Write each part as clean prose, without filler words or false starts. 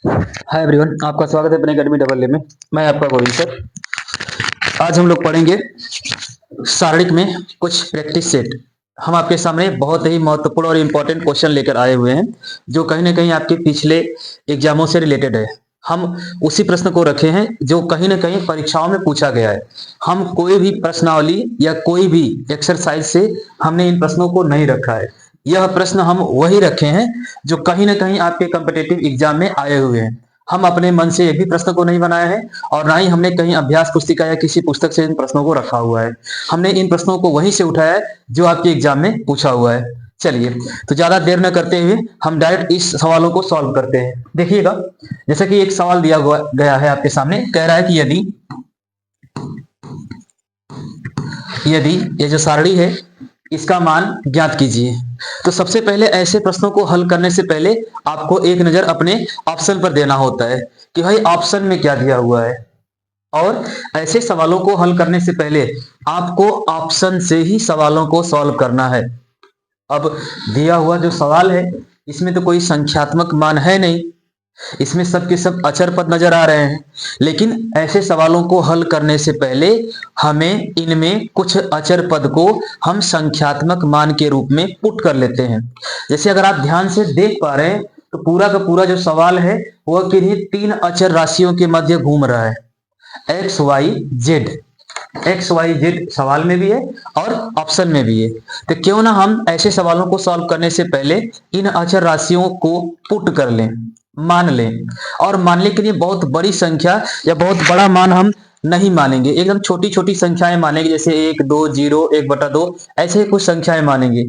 Hi everyone, आपका स्वागत है अपने अकेडमी डबल ए में। मैं आपका गोविंद सर। आज हम लोग पढ़ेंगे शारीरिक में कुछ प्रैक्टिस सेट। हम आपके सामने बहुत ही महत्वपूर्ण और इम्पोर्टेंट क्वेश्चन लेकर आए हुए हैं, जो कहीं ना कहीं आपके पिछले एग्जामों से रिलेटेड है। हम उसी प्रश्न को रखे हैं जो कहीं ना कहीं परीक्षाओं में पूछा गया है। हम कोई भी प्रश्नावली या कोई भी एक्सरसाइज से हमने इन प्रश्नों को नहीं रखा है। यह प्रश्न हम वही रखे हैं जो कहीं ना कहीं आपके कॉम्पिटेटिव एग्जाम में आए हुए हैं। हम अपने मन से एक भी प्रश्न को नहीं बनाया है और ना ही हमने कहीं अभ्यास पुस्तिका या किसी पुस्तक से इन प्रश्नों को रखा हुआ है। हमने इन प्रश्नों को वहीं से उठाया है जो आपके एग्जाम में पूछा हुआ है। चलिए, तो ज्यादा देर न करते हुए हम डायरेक्ट इस सवालों को सॉल्व करते हैं। देखिएगा, जैसे कि एक सवाल दिया गया है आपके सामने, कह रहा है कि यदि यदि ये जो सारणी है इसका मान ज्ञात कीजिए। तो सबसे पहले ऐसे प्रश्नों को हल करने से पहले आपको एक नजर अपने ऑप्शन पर देना होता है कि भाई ऑप्शन में क्या दिया हुआ है। और ऐसे सवालों को हल करने से पहले आपको ऑप्शन से ही सवालों को सॉल्व करना है। अब दिया हुआ जो सवाल है इसमें तो कोई संख्यात्मक मान है नहीं, इसमें सब के सब अचर पद नजर आ रहे हैं। लेकिन ऐसे सवालों को हल करने से पहले हमें इनमें कुछ अचर पद को हम संख्यात्मक मान के रूप में पुट कर लेते हैं। जैसे अगर आप ध्यान से देख पा रहे हैं तो पूरा का पूरा जो सवाल है वह किन्हीं तीन अचर राशियों के मध्य घूम रहा है, X Y Z. X Y Z सवाल में भी है और ऑप्शन में भी है। तो क्यों ना हम ऐसे सवालों को सॉल्व करने से पहले इन अचर राशियों को पुट कर लें, मान लें। और मानने के लिए बहुत बड़ी संख्या या बहुत बड़ा मान हम नहीं मानेंगे, एकदम छोटी छोटी संख्याएं मानेंगे, जैसे 1 2 0 1/2 ऐसे कुछ संख्याएं मानेंगे।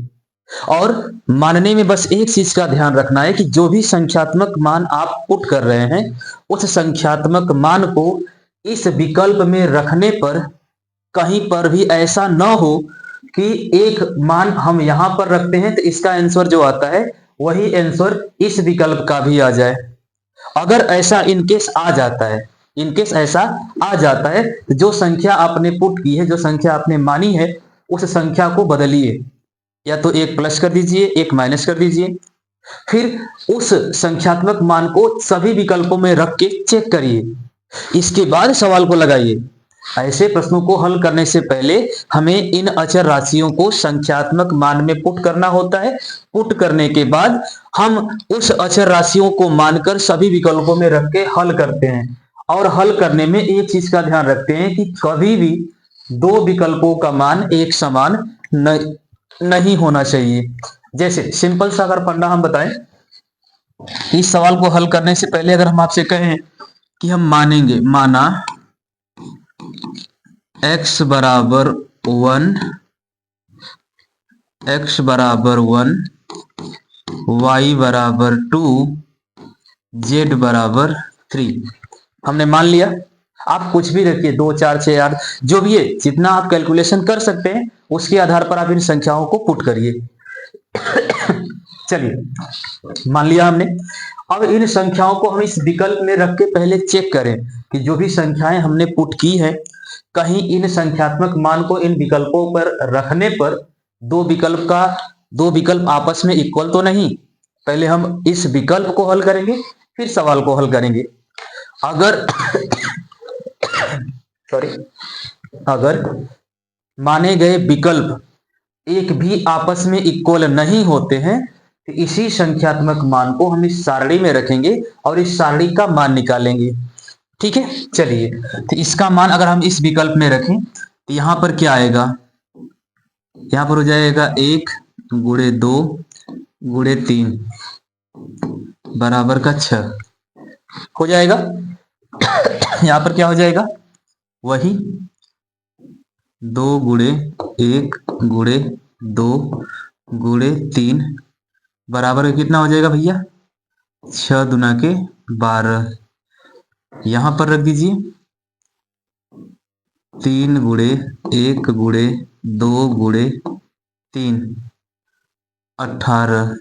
और मानने में बस एक चीज का ध्यान रखना है कि जो भी संख्यात्मक मान आप पुट कर रहे हैं उस संख्यात्मक मान को इस विकल्प में रखने पर कहीं पर भी ऐसा न हो कि एक मान हम यहां पर रखते हैं तो इसका आंसर जो आता है वही आंसर इस विकल्प का भी आ जाए। अगर ऐसा इनकेस आ जाता है, इनकेस ऐसा आ जाता है तो जो संख्या आपने पुट की है, जो संख्या आपने मानी है, उस संख्या को बदलिए। या तो एक प्लस कर दीजिए, एक माइनस कर दीजिए। फिर उस संख्यात्मक मान को सभी विकल्पों में रख के चेक करिए, इसके बाद सवाल को लगाइए। ऐसे प्रश्नों को हल करने से पहले हमें इन अचर राशियों को संख्यात्मक मान में पुट करना होता है। पुट करने के बाद हम उस अचर राशियों को मानकर सभी विकल्पों में रख के हल करते हैं। और हल करने में एक चीज का ध्यान रखते हैं कि कभी भी दो विकल्पों का मान एक समान नहीं होना चाहिए। जैसे सिंपल सा अगर फंडा हम बताएं, इस सवाल को हल करने से पहले अगर हम आपसे कहें कि हम मानेंगे, माना x बराबर 1, x बराबर 1, y बराबर 2, z बराबर 3। हमने मान लिया। आप कुछ भी रखिए, 2 4 6 8 जो भी है, जितना आप कैलकुलेशन कर सकते हैं उसके आधार पर आप इन संख्याओं को पुट करिए। चलिए, मान लिया हमने। अब इन संख्याओं को हम इस विकल्प में रख के पहले चेक करें कि जो भी संख्याएं हमने पुट की है, कहीं इन संख्यात्मक मान को इन विकल्पों पर रखने पर दो विकल्प आपस में इक्वल तो नहीं। पहले हम इस विकल्प को हल करेंगे, फिर सवाल को हल करेंगे। अगर सॉरी, अगर माने गए विकल्प एक भी आपस में इक्वल नहीं होते हैं तो इसी संख्यात्मक मान को हम इस सारणी में रखेंगे और इस सारणी का मान निकालेंगे। ठीक है, चलिए, तो इसका मान अगर हम इस विकल्प में रखें तो यहां पर क्या आएगा, यहां पर हो जाएगा 1 गुणे 2 गुणे 3 बराबर का 6 हो जाएगा। यहां पर क्या हो जाएगा, वही 2 गुणे 1 गुणे 2 गुणे 3 बराबर कितना हो जाएगा भैया, 6 दूना के 12। यहां पर रख दीजिए 3 गुणे 1 गुणे 2 गुणे 3 18।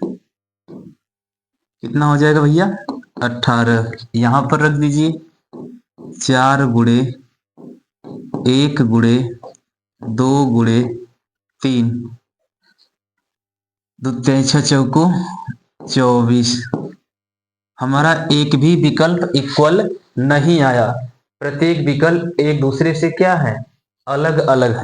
कितना हो जाएगा भैया, 18। यहां पर रख दीजिए 4 गुणे 1 गुणे 2 गुणे 3 2 3 6 चौको 24। हमारा एक भी विकल्प इक्वल नहीं आया। प्रत्येक विकल्प एक दूसरे से क्या है, अलग अलग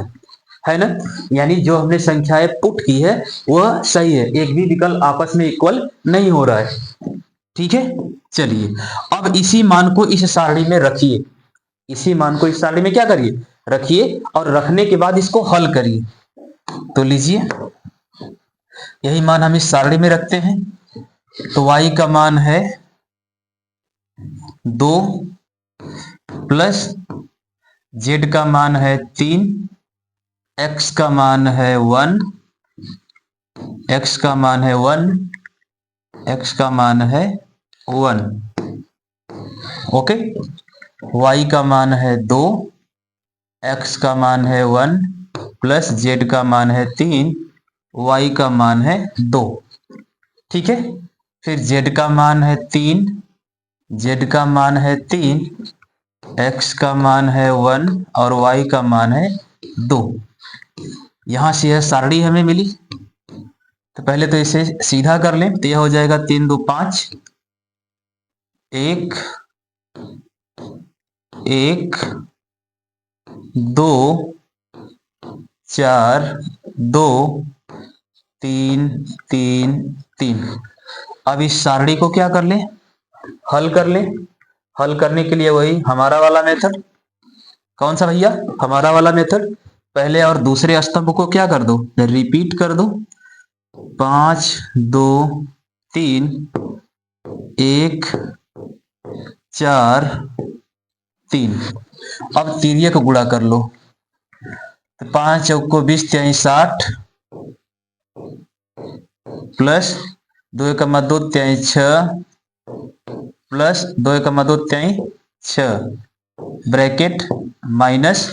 है ना। यानी जो हमने संख्याएं पुट की है वह सही है, एक भी विकल्प आपस में इक्वल नहीं हो रहा है। ठीक है, चलिए अब इसी मान को इस सारणी में रखिए। इसी मान को इस सारणी में क्या करिए, रखिए, और रखने के बाद इसको हल करिए। तो लीजिए, यही मान हम इस सारणी में रखते हैं। तो y का मान है 2 प्लस z का मान है 3, x का मान है 1, x का मान है 1, x का मान है 1। ओके, y का मान है 2, x का मान है 1 प्लस z का मान है 3, y का मान है 2। ठीक है, फिर z का मान है 3, z का मान है 3, x का मान है 1 और y का मान है 2। यहां से यह सारणी हमें मिली। तो पहले तो इसे सीधा कर लें, तो यह हो जाएगा 3 2 5, 1 1 2 4 2 3 3 3। अब इस सारणी को क्या कर लें, हल कर लें। हल करने के लिए वही हमारा वाला मेथड। कौन सा भैया, हमारा वाला मेथड। पहले और दूसरे स्तंभ को क्या कर दो, रिपीट कर दो। 5 2 3 1 4 3। अब तिर्यक को गुणा कर लो। तो 5 चौक को 20 त्याई 60 plus 2 Ekma 2 त्याई 6 plus 2 Ekma 2 त्याई 6 bracket minus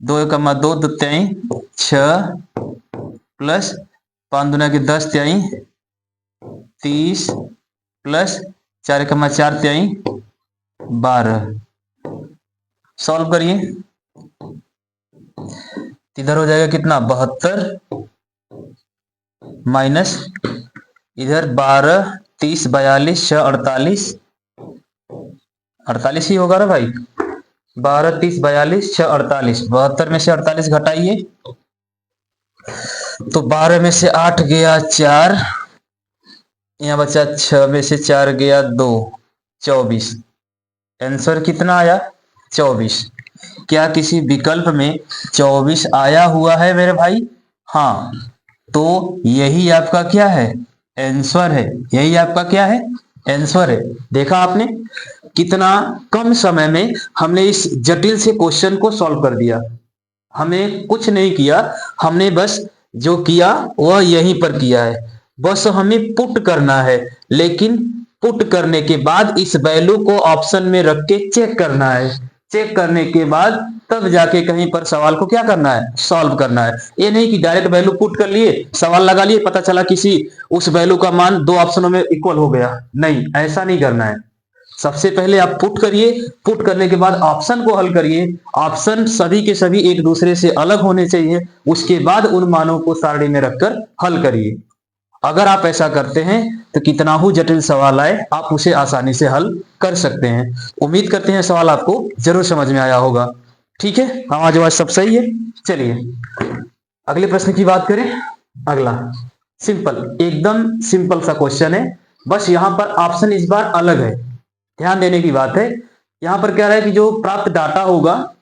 2 Ekma 2 2 त्याई 6 plus 5 दुना की 10 त्याई 30 प्लस 4 एकमा 4 त्याई 12। सॉल्व करिए, इधर हो जाएगा कितना 72 माइनस इधर 12 30 42 6 48 48 ही होगा ना भाई। 12 30 42 6 48, 72 में से 48 घटाइए तो 12 में से 8 गया 4, यहाँ बचा 6 में से 4 गया 2, 24। आंसर कितना आया 24। क्या किसी विकल्प में 24 आया हुआ है मेरे भाई? हाँ, तो यही आपका क्या है, आंसर है। यही आपका क्या है, आंसर है। देखा आपने कितना कम समय में हमने इस जटिल से क्वेश्चन को सॉल्व कर दिया। हमें कुछ नहीं किया, हमने बस जो किया वह यहीं पर किया है। बस हमें पुट करना है, लेकिन पुट करने के बाद इस वैल्यू को ऑप्शन में रख के चेक करना है। चेक करने के बाद तब जाके कहीं पर सवाल को क्या करना है, सॉल्व करना है। ये नहीं कि डायरेक्ट वैल्यू पुट कर लिए, सवाल लगा लिए, पता चला किसी उस वैल्यू का मान दो ऑप्शनों में इक्वल हो गया। नहीं, ऐसा नहीं करना है। सबसे पहले आप पुट करिए, पुट करने के बाद ऑप्शन को हल करिए। ऑप्शन सभी के सभी एक दूसरे से अलग होने चाहिए, उसके बाद उन मानों को सारणी में रखकर हल करिए। अगर आप ऐसा करते हैं तो कितना ही जटिल सवाल आए आप उसे आसानी से हल कर सकते हैं। उम्मीद करते हैं सवाल आपको जरूर समझ में आया होगा। ठीक है, आवाज आवाज सब सही है। चलिए अगले प्रश्न की बात करें। अगला सिंपल, एकदम सिंपल सा क्वेश्चन है, बस यहां पर ऑप्शन इस बार अलग है। ध्यान देने की बात है, यहां पर क्या है कि जो प्राप्त डाटा होगा,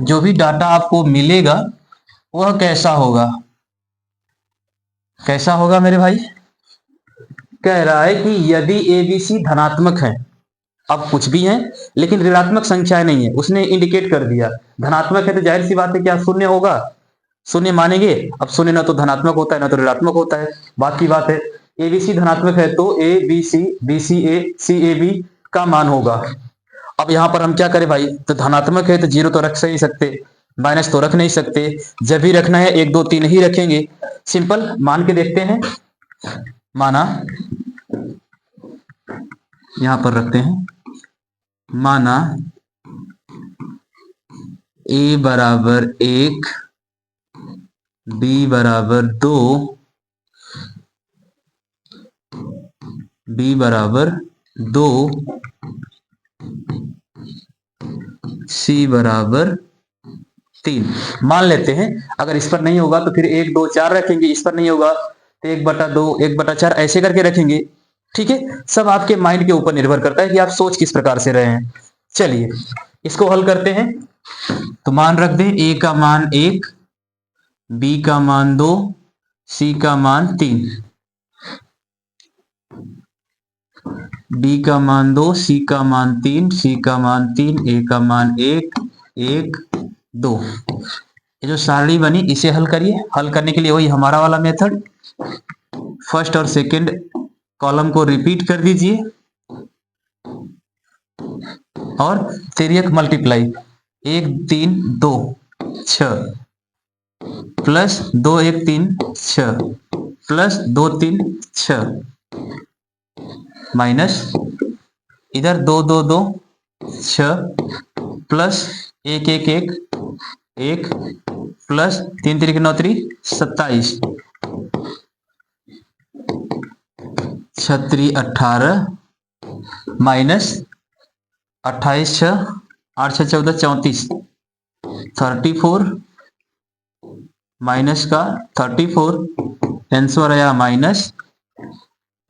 जो भी डाटा आपको मिलेगा वह कैसा होगा, कैसा होगा मेरे भाई। कह रहा है कि यदि एबीसी धनात्मक है, अब कुछ भी है लेकिन ऋणात्मक संख्याएं नहीं है, उसने इंडिकेट कर दिया। धनात्मक है तो जाहिर सी बात है क्या शून्य होगा, शून्य मानेंगे। अब शून्य ना तो धनात्मक होता है ना तो ऋणात्मक होता है, बात की बात है। एबीसी धनात्मक है तो A B C B C A C A B का मान होगा। अब यहां पर हम क्या करें भाई, तो धनात्मक है तो जीरो तो रख नहीं सकते, माइनस तो रख नहीं सकते, जब भी रखना है 1 2 3 ही रखेंगे। सिंपल मान के देखते हैं। माना यहां पर रखते हैं, माना ए बराबर 1, बी बराबर 2, बी बराबर 2 C बराबर 3 मान लेते हैं। अगर इस पर नहीं होगा तो फिर 1 2 4 रखेंगे, इस पर नहीं होगा तो 1/2 1/4 ऐसे करके रखेंगे। ठीक है, सब आपके माइंड के ऊपर निर्भर करता है कि आप सोच किस प्रकार से रहे हैं। चलिए इसको हल करते हैं। तो मान रख दें, a का मान 1, b का मान 2, c का मान 3, b का मान 2, c का मान 3, c का मान 3, a का मान 1 1 2। ये जो सारणी बनी इसे हल करिए। हल करने के लिए वही हमारा वाला मेथड, फर्स्ट और सेकंड कॉलम को रिपीट कर दीजिए और तिर्यक मल्टीप्लाई 1 3 2 6 प्लस 2 1 3 6 प्लस 2 3 6 माइनस इधर 2 2 2 6 प्लस 1 1 1 1 प्लस 3 3 9 3 27 6 18 माइनस 28 6 8 6 14 34 34 माइनस का 34 आंसर आया माइनस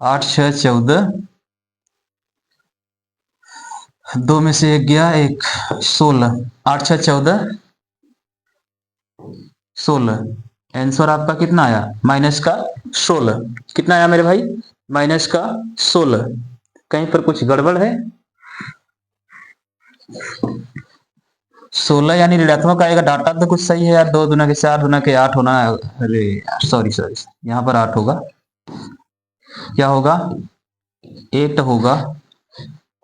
8 6 14 2 में से 1 गया 1 16 8 6 14 16 आंसर आपका कितना आया माइनस का 16। कितना आया मेरे भाई माइनस का 16। कहीं पर कुछ गड़बड़ है? 16 यानी ऋणात्मक आएगा। डाटा तो कुछ सही है यार, 2 दूना के 4 दूना के 8 होना है। अरे सॉरी सॉरी, यहाँ पर 8 होगा। क्या होगा 8 होगा।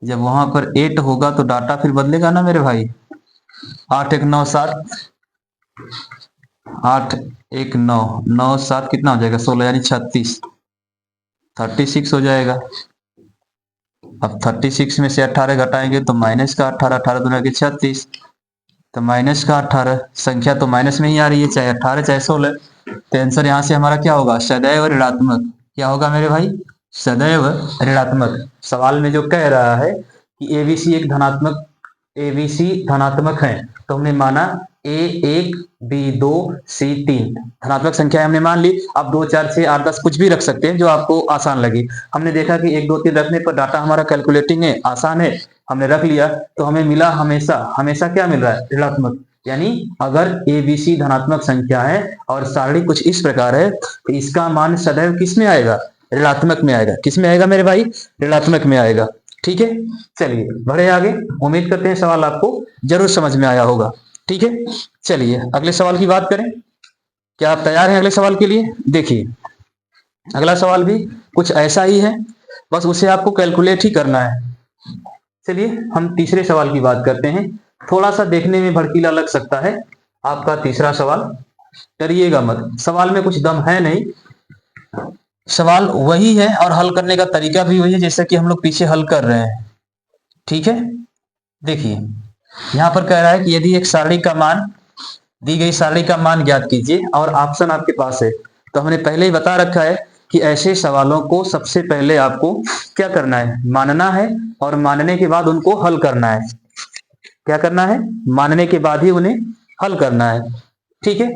जब वहां पर 8 होगा तो डाटा फिर बदलेगा ना मेरे भाई। 8 1 9 7 8 1 9 9 7 कितना हो जाएगा 16 यानी 36 36 हो जाएगा। अब 36 में से 18 घटाएंगे तो माइनस का 18 18 दूना के 36 तो माइनस का 18। संख्या तो माइनस में ही आ रही है, चाहे 18 चाहे 16। तो आंसर यहाँ से हमारा क्या होगा सदैव ऋणात्मक। क्या होगा मेरे भाई सदैव ऋणात्मक। सवाल में जो कह रहा है कि एबीसी एक धनात्मक एबीसी धनात्मक है तो हमने माना A1 B2 C3 धनात्मक संख्या हमने मान ली। आप 2 4 6 8 10 कुछ भी रख सकते हैं जो आपको आसान लगे। हमने देखा कि 1 2 3 रखने पर डाटा हमारा कैलकुलेटिंग है, आसान है, हमने रख लिया तो हमें मिला हमेशा हमेशा क्या मिल रहा है ऋणात्मक। यानी अगर एबीसी धनात्मक संख्या है और सारणी कुछ इस प्रकार है तो इसका मान सदैव किस में आएगा ऋणात्मक में आएगा। किस में आएगा मेरे भाई ऋणात्मक में आएगा। ठीक है, चलिए बढ़े आगे। उम्मीद करते हैं सवाल आपको जरूर समझ में आया होगा। ठीक है, चलिए अगले सवाल की बात करें। क्या आप तैयार हैं अगले सवाल के लिए? देखिए अगला सवाल भी कुछ ऐसा ही है, बस उसे आपको कैलकुलेट ही करना है। चलिए हम तीसरे सवाल की बात करते हैं। थोड़ा सा देखने में भड़कीला लग सकता है आपका तीसरा सवाल, डरिएगा मत, सवाल में कुछ दम है नहीं। सवाल वही है और हल करने का तरीका भी वही है जैसा कि हम लोग पीछे हल कर रहे हैं। ठीक है, देखिए यहां पर कह रहा है कि यदि एक सारणी का मान दी गई सारणी का मान ज्ञात कीजिए और ऑप्शन आपके पास है। तो हमने पहले ही बता रखा है कि ऐसे सवालों को सबसे पहले आपको क्या करना है मानना है और मानने के बाद उनको हल करना है। क्या करना है मानने के बाद ही उन्हें हल करना है। ठीक है,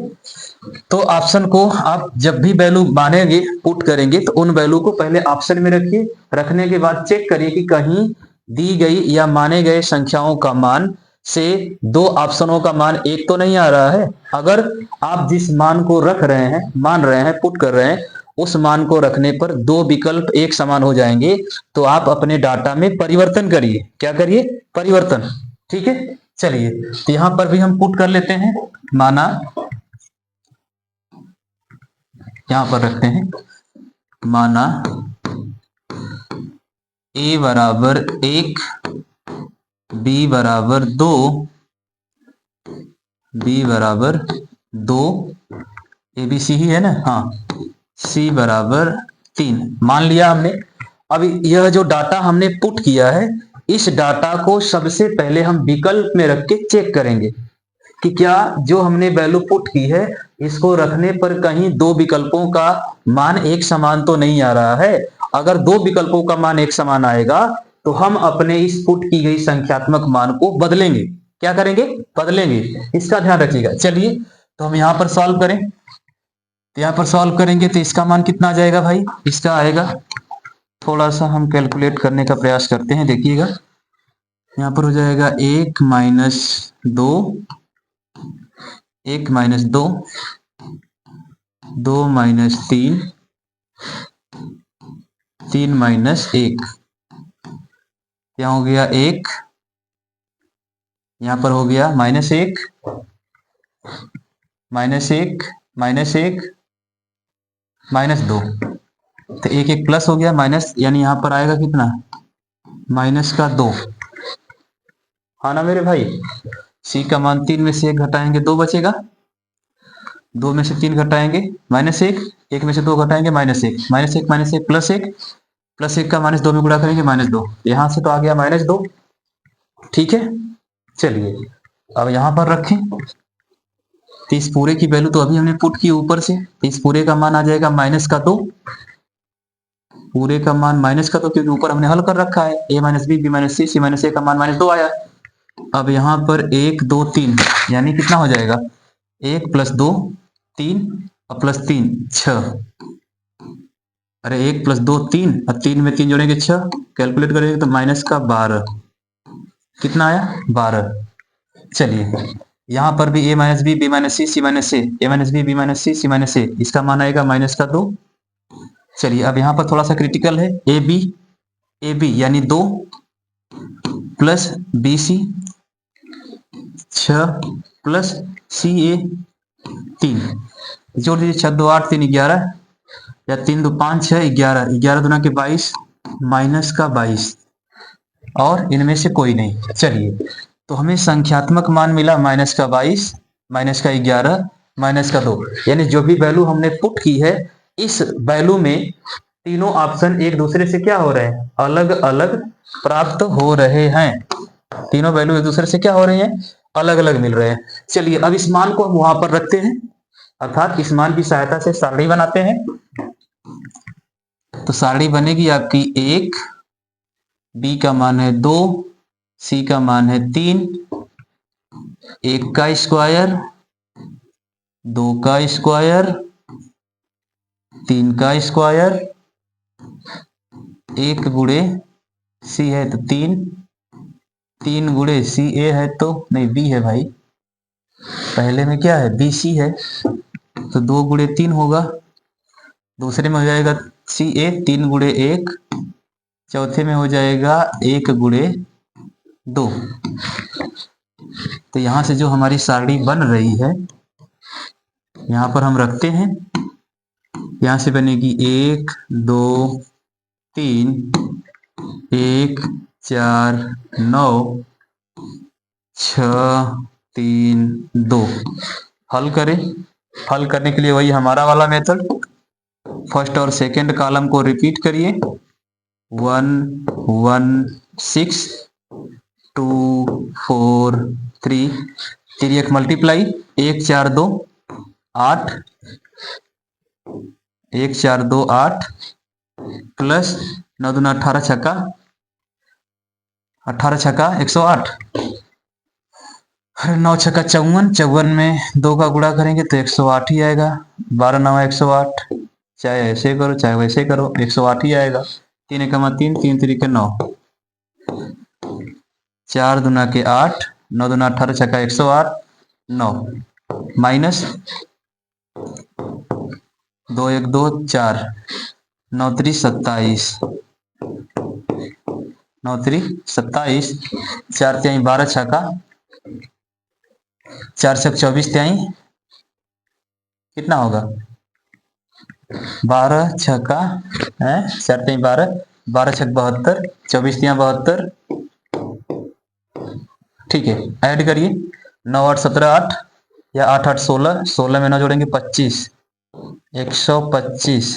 तो ऑप्शन को आप जब भी वैल्यू मानेंगे पुट करेंगे तो उन वैल्यू को पहले ऑप्शन में रखिए। रखने के बाद चेक करिए कि कहीं दी गई या माने गए संख्याओं का मान से 2 ऑप्शनों का मान एक तो नहीं आ रहा है। अगर आप जिस मान को रख रहे हैं मान रहे हैं पुट कर रहे हैं उस मान को रखने पर 2 विकल्प एक समान हो जाएंगे तो आप अपने डाटा में परिवर्तन करिए। क्या करिए परिवर्तन। ठीक है, चलिए तो यहां पर भी हम पुट कर लेते हैं। माना यहां पर रखते हैं, माना a बराबर 1 b बराबर 2 b बराबर 2 ABC ही है ना, हाँ C बराबर 3 मान लिया हमने। अब यह जो डाटा हमने पुट किया है इस डाटा को सबसे पहले हम विकल्प में रख के चेक करेंगे कि क्या जो हमने वैल्यू पुट की है इसको रखने पर कहीं 2 विकल्पों का मान एक समान तो नहीं आ रहा है। अगर 2 विकल्पों का मान एक समान आएगा तो हम अपने इस पुट की गई संख्यात्मक मान को बदलेंगे। क्या करेंगे? बदलेंगे। इसका ध्यान रखिएगा। चलिए तो हम यहाँ पर सॉल्व करें। तो यहाँ पर सॉल्व करेंगे तो इसका मान कितना आ जाएगा भाई? इसका आएगा, थोड़ा सा हम कैलकुलेट करने का प्रयास करते हैं, देखिएगा। यहाँ पर हो जाएगा 1 - 2, 1 - 2, 2 - 3, 3 - 1। यहाँ हो गया 1, यहाँ पर हो गया -1, -1, -1, -2। तो 1 प्लस हो गया माइनस, यानी यहाँ पर आएगा कितना? -2। हाँ ना मेरे भाई? सी का मान 3 में से 1 घटाएंगे 2 बचेगा, 2 में से 3 घटाएंगे -1, 1 में से 2 घटाएंगे -1, -1, -1 +1, +1 का -2 में गुणा करेंगे -2। यहाँ से तो आ गया -2। ठीक है, चलिए अब यहाँ पर रखें। तो इस पूरे की वैल्यू तो अभी हमने पुट की ऊपर से, तो इस पूरे का मान आ जाएगा -2। पूरे का मान -2 क्योंकि ऊपर हमने हल कर रखा है। a - b, b - c, c - a का मान -2 आया। अब यहाँ पर 1 2 3 यानी कितना हो जाएगा? 1 + 2 3 और +3 6। अरे 1 + 2 3 और 3 में 3 जोड़ेंगे 6, कैलकुलेट करेंगे तो -12। कितना आया? 12। चलिए यहाँ पर भी a - b, b - c, c - a, a - b, b - c, c - a, इसका मान आएगा -2। चलिए अब यहाँ पर थोड़ा सा क्रिटिकल है। ए बी यानी 2 प्लस BC 6 प्लस CA 3, जोड़ दीजिए। 6 2 8 3 11, या 3 2 5 6 11, 11 दूना के 22, -22, और इनमें से कोई नहीं। चलिए तो हमें संख्यात्मक मान मिला -22, -11, -2, यानी जो भी वैल्यू हमने पुट की है, इस वैल्यू में तीनों ऑप्शन एक दूसरे से क्या हो रहे हैं? अलग अलग प्राप्त हो रहे हैं। तीनों वैल्यू एक दूसरे से क्या हो रहे हैं? अलग अलग मिल रहे हैं। चलिए अब इस मान को हम वहां पर रखते हैं, अर्थात इस मान की सहायता से सारणी बनाते हैं। तो सारणी बनेगी आपकी 1, B का मान है 2, C का मान है 3, 1 का स्क्वायर, 2 का स्क्वायर, 3 का स्क्वायर, 1 गुणे C है तो 3, 3 गुणे CA है तो नहीं, B है भाई, पहले में क्या है? BC है, तो 2 गुणे 3 होगा, दूसरे में हो जाएगा CA 3 गुणे 1, चौथे में हो जाएगा 1 गुणे 2। तो यहां से जो हमारी सारणी बन रही है, यहां पर हम रखते हैं। यहां से बनेगी 1 2 3 1 4 9 6 3 2। हल करें। हल करने के लिए वही हमारा वाला मेथड, फर्स्ट और सेकंड कॉलम को रिपीट करिए। 1 1 6 2 4 3, 3 1 मल्टीप्लाई, 1 4 2 8, 1 4 2 8 प्लस 9 दूना 18 छक्का 18 छक्का 108, अरे 9 छक्का 54, 54 में 2 का गुणा करेंगे तो 108 ही आएगा। 12 9 108, चाहे ऐसे करो चाहे वैसे करो, 108 ही आएगा। 3 1 3, 3 3 9, 4 दूना के 8, 9 दूना 18 छक्का 108, 9 माइनस 2 1 2 4, 9 3 27, 9 3 27, 4 3 12 छक्का 4 छक 24 त्याई कितना होगा? 12 छक्का है 4 3 12, 12 छक 72, 24 तिया 72। ठीक है, ऐड करिए। 9 8 17 8, या 8 8 16, 16 में 9 जोड़ेंगे 25, 125,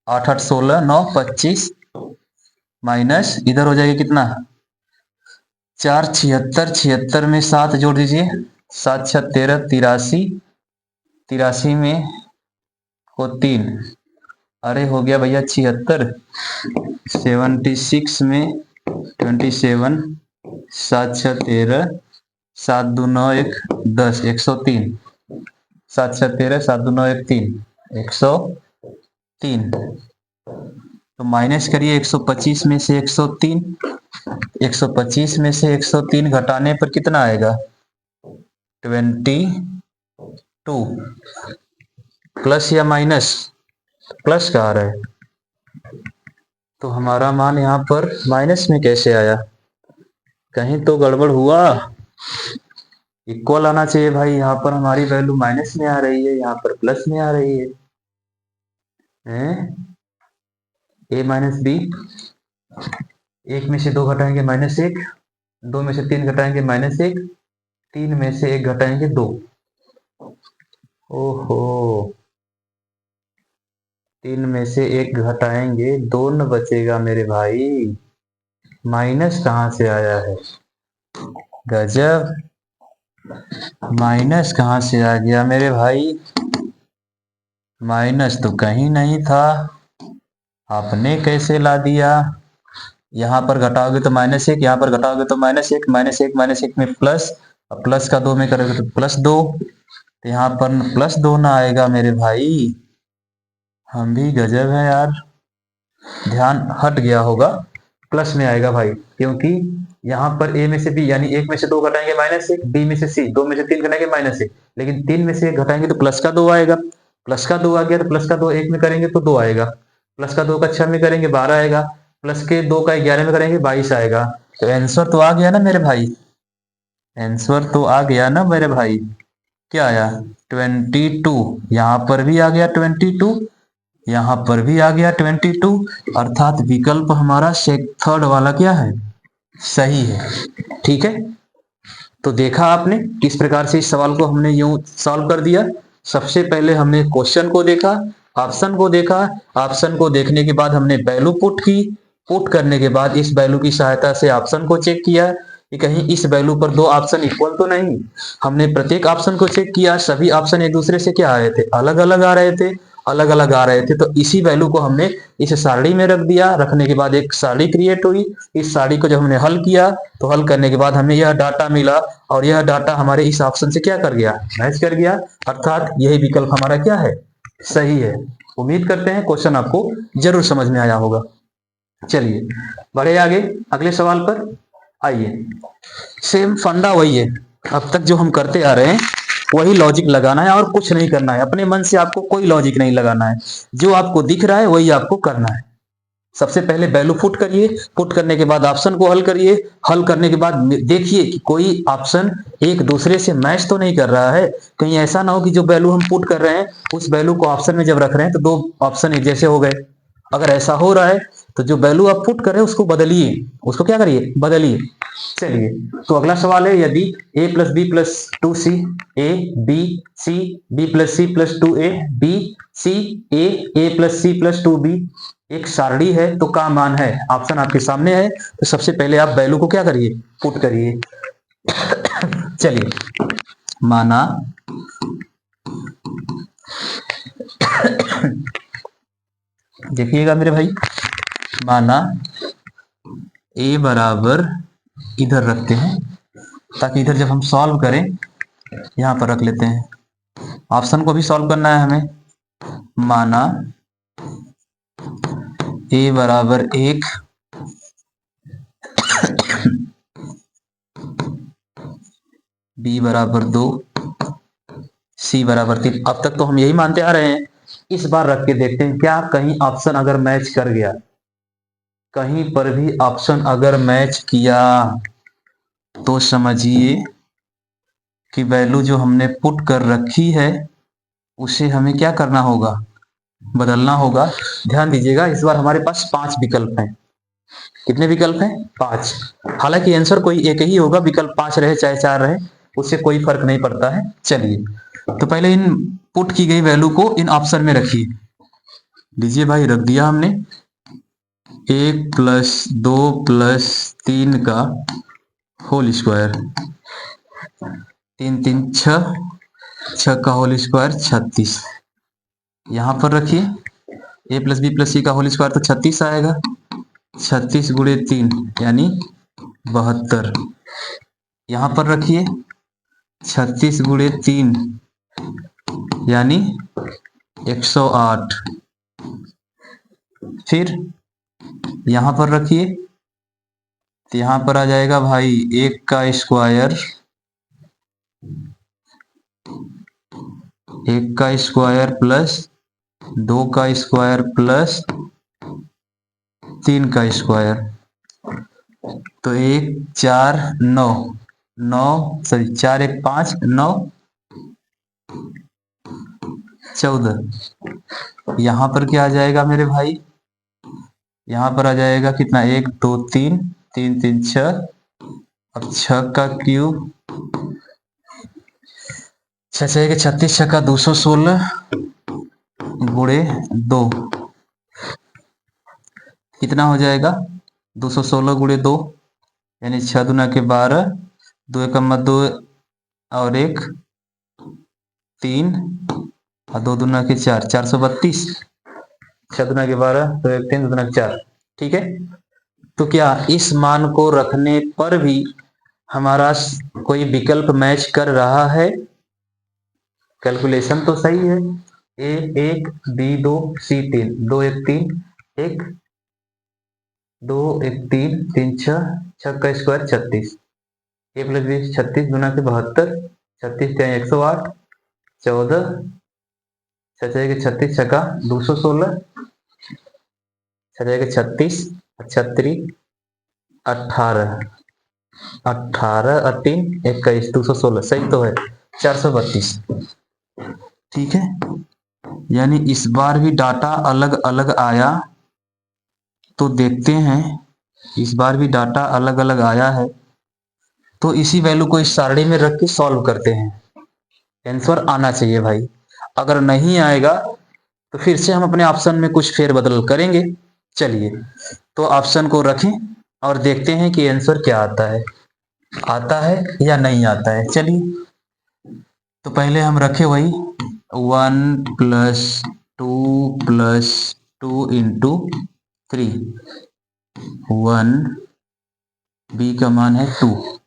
8 8 16 9 25, माइनस इधर हो जाएगा कितना? 4 76, 76 में 7 जोड़ दीजिए, 7 6 13, 83, 83 में को 3, अरे हो गया भैया 76, 76 में 27, 7 6 13, 7 2 9 1 10, 103, 7 6 13, 7 2 9 1 3, 103। तो माइनस करिए 125 में से 103, 125 में से 103 घटाने पर कितना आएगा? 22। प्लस या माइनस? प्लस का आ रहा है, तो हमारा मान यहाँ पर माइनस में कैसे आया? कहीं तो गड़बड़ हुआ। इक्वल आना चाहिए भाई, यहाँ पर हमारी वैल्यू माइनस में आ रही है, यहाँ पर प्लस में आ रही है। ए माइनस बी, एक में से दो घटाएंगे -1, दो में से तीन घटाएंगे -1, तीन में से एक घटाएंगे 2। ओहो, तीन में से एक घटाएंगे 2 न बचेगा मेरे भाई। माइनस कहाँ से आया है? गजब, माइनस कहाँ से आ गया मेरे भाई? माइनस तो कहीं नहीं था, आपने कैसे ला दिया? यहाँ पर घटाओगे तो -1, यहाँ पर घटाओगे तो -1, -1 -1 में प्लस, अब प्लस का 2 में करोगे तो +2, तो यहाँ पर +2 ना आएगा मेरे भाई। हम भी गजब है यार, ध्यान हट गया होगा, प्लस में आएगा भाई, क्योंकि यहाँ पर ए में से बी यानी एक में से दो घटाएंगे -1, बी में से सी, दो में से तीन घटाएंगे -1, लेकिन तीन में से एक घटाएंगे तो प्लस का 2 आएगा। प्लस का 2 आ गया तो प्लस का 2 एक में करेंगे तो 2 आएगा, प्लस का 2 का 6 में करेंगे 12 आएगा, प्लस के 2 का 11 में करेंगे 22 आएगा। तो आंसर तो आ गया ना मेरे भाई, आंसर तो आ गया ना मेरे भाई। क्या आया? 22। यहाँ पर भी आ गया 22, यहाँ पर भी आ गया 22, अर्थात विकल्प हमारा थर्ड वाला क्या है? सही है। ठीक है, तो देखा आपने किस प्रकार से इस सवाल को हमने यूं सॉल्व कर दिया। सबसे पहले हमने क्वेश्चन को देखा, ऑप्शन को देखा, ऑप्शन को देखने के बाद हमने वैल्यू पुट की, पुट करने के बाद इस वैल्यू की सहायता से ऑप्शन को चेक किया कि कहीं इस वैल्यू पर दो ऑप्शन इक्वल तो नहीं। हमने प्रत्येक ऑप्शन को चेक किया, सभी ऑप्शन एक दूसरे से क्या आ रहे थे? अलग अलग आ रहे थे, अलग अलग आ रहे थे। तो इसी वैल्यू को हमने इस सारणी में रख दिया, रखने के बाद एक सारणी क्रिएट हुई। इस सारणी को जब हमने हल किया तो हल करने के बाद हमें यह डाटा मिला, और यह डाटा हमारे इस ऑप्शन से क्या कर गया? मैच कर गया, अर्थात यही विकल्प हमारा क्या है? सही है। उम्मीद करते हैं क्वेश्चन आपको जरूर समझ में आया होगा। चलिए बढ़े आगे अगले सवाल पर। आइए, सेम फंडा वही है, अब तक जो हम करते आ रहे हैं वही लॉजिक लगाना है और कुछ नहीं करना है। अपने मन से आपको कोई लॉजिक नहीं लगाना है, जो आपको दिख रहा है वही आपको करना है। सबसे पहले वैल्यू पुट करिए, पुट करने के बाद ऑप्शन को हल करिए, हल करने के बाद देखिए कि कोई ऑप्शन एक दूसरे से मैच तो नहीं कर रहा है। कहीं ऐसा ना हो कि जो वैल्यू हम पुट कर रहे हैं उस वैल्यू को ऑप्शन में जब रख रहे हैं तो दो ऑप्शन एक जैसे हो गए। अगर ऐसा हो रहा है तो जो वैल्यू आप पुट कर रहे हैं उसको बदलिए, उसको क्या करिए? बदलिए। चलिए, तो अगला सवाल है, यदि a + b + 2c, a b c, b + c + 2a, b c, a + c + 2b एक सारणी है तो का मान है? ऑप्शन आपके सामने है, तो सबसे पहले आप वैल्यू को क्या करिए? पुट करिए। चलिए, माना देखिएगा मेरे भाई, माना a बराबर, इधर रखते हैं ताकि इधर जब हम सॉल्व करें यहां पर रख लेते हैं, ऑप्शन को भी सॉल्व करना है हमें। माना a बराबर 1, b बराबर 2, c बराबर 3। अब तक तो हम यही मानते आ रहे हैं, इस बार रख के देखते हैं क्या कहीं ऑप्शन अगर मैच कर गया, कहीं पर भी ऑप्शन अगर मैच किया तो समझिए कि वैल्यू जो हमने पुट कर रखी है उसे हमें क्या करना होगा? बदलना होगा। ध्यान दीजिएगा, इस बार हमारे पास 5 विकल्प हैं। कितने विकल्प हैं? 5। हालांकि आंसर कोई एक ही होगा, विकल्प 5 रहे चाहे 4 रहे, उससे कोई फर्क नहीं पड़ता है। चलिए, तो पहले इन पुट की गई वैल्यू को इन ऑप्शन में रखिए। लीजिए भाई, रख दिया हमने। 1 + 2 + 3 का होल स्क्वायर, 3 3 6, 6 का होल स्क्वायर 36। यहां पर रखिए, a + b + c का होल स्क्वायर तो 36 आएगा, 36 गुणे 3 यानी 72। यहां पर रखिए 36 गुणे 3 यानी 108। फिर यहां पर रखिए तो यहां पर आ जाएगा भाई 1 का स्क्वायर, 1 का स्क्वायर प्लस 2 का स्क्वायर प्लस 3 का स्क्वायर। तो 1 4 9 9 सॉरी 4 1 5 9 14। यहां पर क्या आ जाएगा मेरे भाई, यहां पर आ जाएगा कितना 1 2 3 3 3 6। अब 6 का क्यूब 6 6 के 36, 6 का 216 गुणे 2 कितना हो जाएगा 216 गुणे 2 यानी 6 दूना के 12, 2 एकम 2 और 1 3 और 2 दूना के 4, 432। 6 दूना के 12, 2 1 3, 2 दूना के 4। ठीक है, तो क्या इस मान को रखने पर भी हमारा कोई विकल्प मैच कर रहा है? कैलकुलेशन तो सही है। ए 1 बी 2 सी 3, 2 1 3 1 2 1 3 3 6, 6 का स्क्वायर 36, ए प्लस बी 36 गुना के 72, 36 108, 14 छः के 36, 6 का 216, 6 के 36 36 18 18 और 3 21, 216 सही तो है 432। ठीक है, यानी इस बार भी डाटा अलग अलग आया। तो देखते हैं, इस बार भी डाटा अलग अलग आया है तो इसी वैल्यू को इस सारणी में रख के सॉल्व करते हैं। आंसर आना चाहिए भाई। अगर नहीं आएगा तो फिर से हम अपने ऑप्शन में कुछ फेरबदल करेंगे। चलिए, तो ऑप्शन को रखें और देखते हैं कि आंसर क्या आता है या नहीं आता है। चलिए, तो पहले हम रखे वही 1 + 2 + 2 × 3। 1 बी का मान है 2,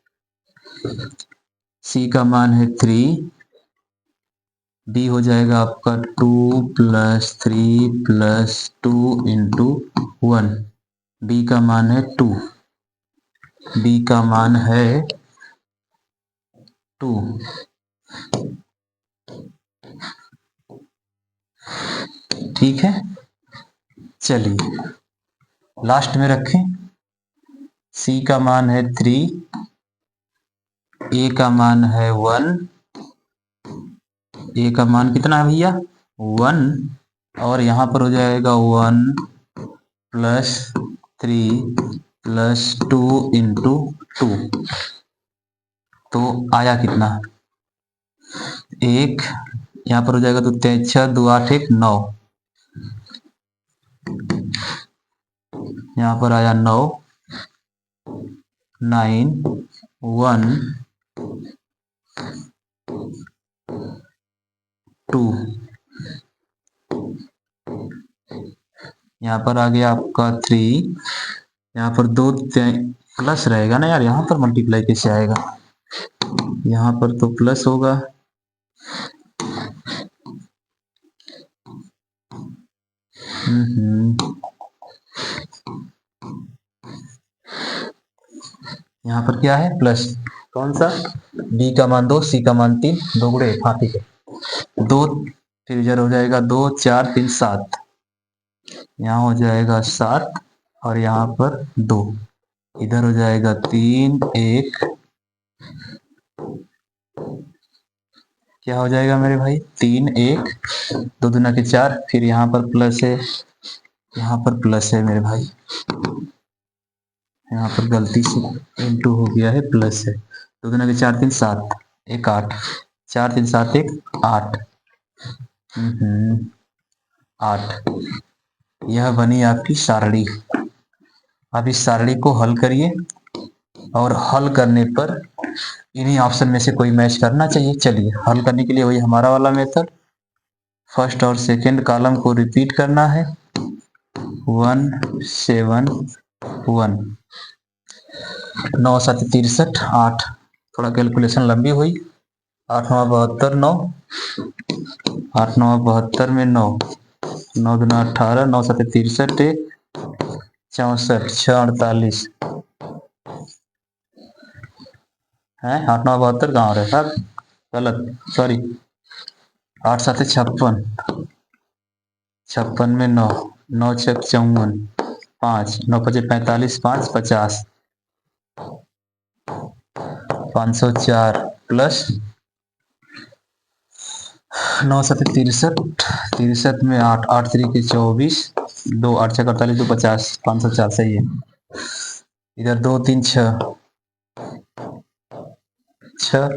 सी का मान है 3, बी हो जाएगा आपका 2 + 3 + 2 × 1। बी का मान है 2, बी का मान है 2। ठीक है, चलिए लास्ट में रखें। सी का मान है 3, ए का मान है 1, ए का मान कितना है भैया 1, और यहां पर हो जाएगा 1 + 3 + 2 × 2। तो आया कितना 1, यहां पर हो जाएगा तो 6 2 8 1 9, यहां पर आया 9 9 1 2। यहाँ पर आ गया आपका 3, यहाँ पर 2 प्लस रहेगा ना यार, यहाँ पर मल्टीप्लाई कैसे आएगा, यहाँ पर तो प्लस होगा। यहाँ पर क्या है प्लस, कौन सा, बी का मान 2, सी का मान 3, 2 गुणे हाँ ठीक है 2, फिर इधर हो जाएगा 2 4 3 7, यहाँ हो जाएगा 7 और यहाँ पर 2, इधर हो जाएगा 3 1, क्या हो जाएगा मेरे भाई 3 1, 2 दूना के 4, फिर यहाँ पर प्लस है, यहाँ पर प्लस है मेरे भाई, यहाँ पर गलती से इनटू हो गया है, प्लस है। 2 दूना के 4 3 7 1 8, 4 3 7 1 8 8। यह बनी आपकी सारणी। अब इस सारणी को हल करिए और हल करने पर इन्हीं ऑप्शन में से कोई मैच करना चाहिए। चलिए हल करने के लिए वही हमारा वाला मेथड, फर्स्ट और सेकंड कॉलम को रिपीट करना है। 1 7 1, 9 7 63 8, थोड़ा कैलकुलेशन लंबी हुई। 8 9 72, 9 8 9 72 में 9, 9 दूना 18, 9 7 63, 64, 6 48 है। 8 9 72 कहाँ रहे सर, गलत, सॉरी। 8 7 56, 56 में 9, 9 6 54, 5 9 5 45, 5 50, 504 प्लस 9 7 63, 63 में 8, 8 3 के 24, 2 8 6 48, 2 50, 504 सही है। इधर 2 3 6 6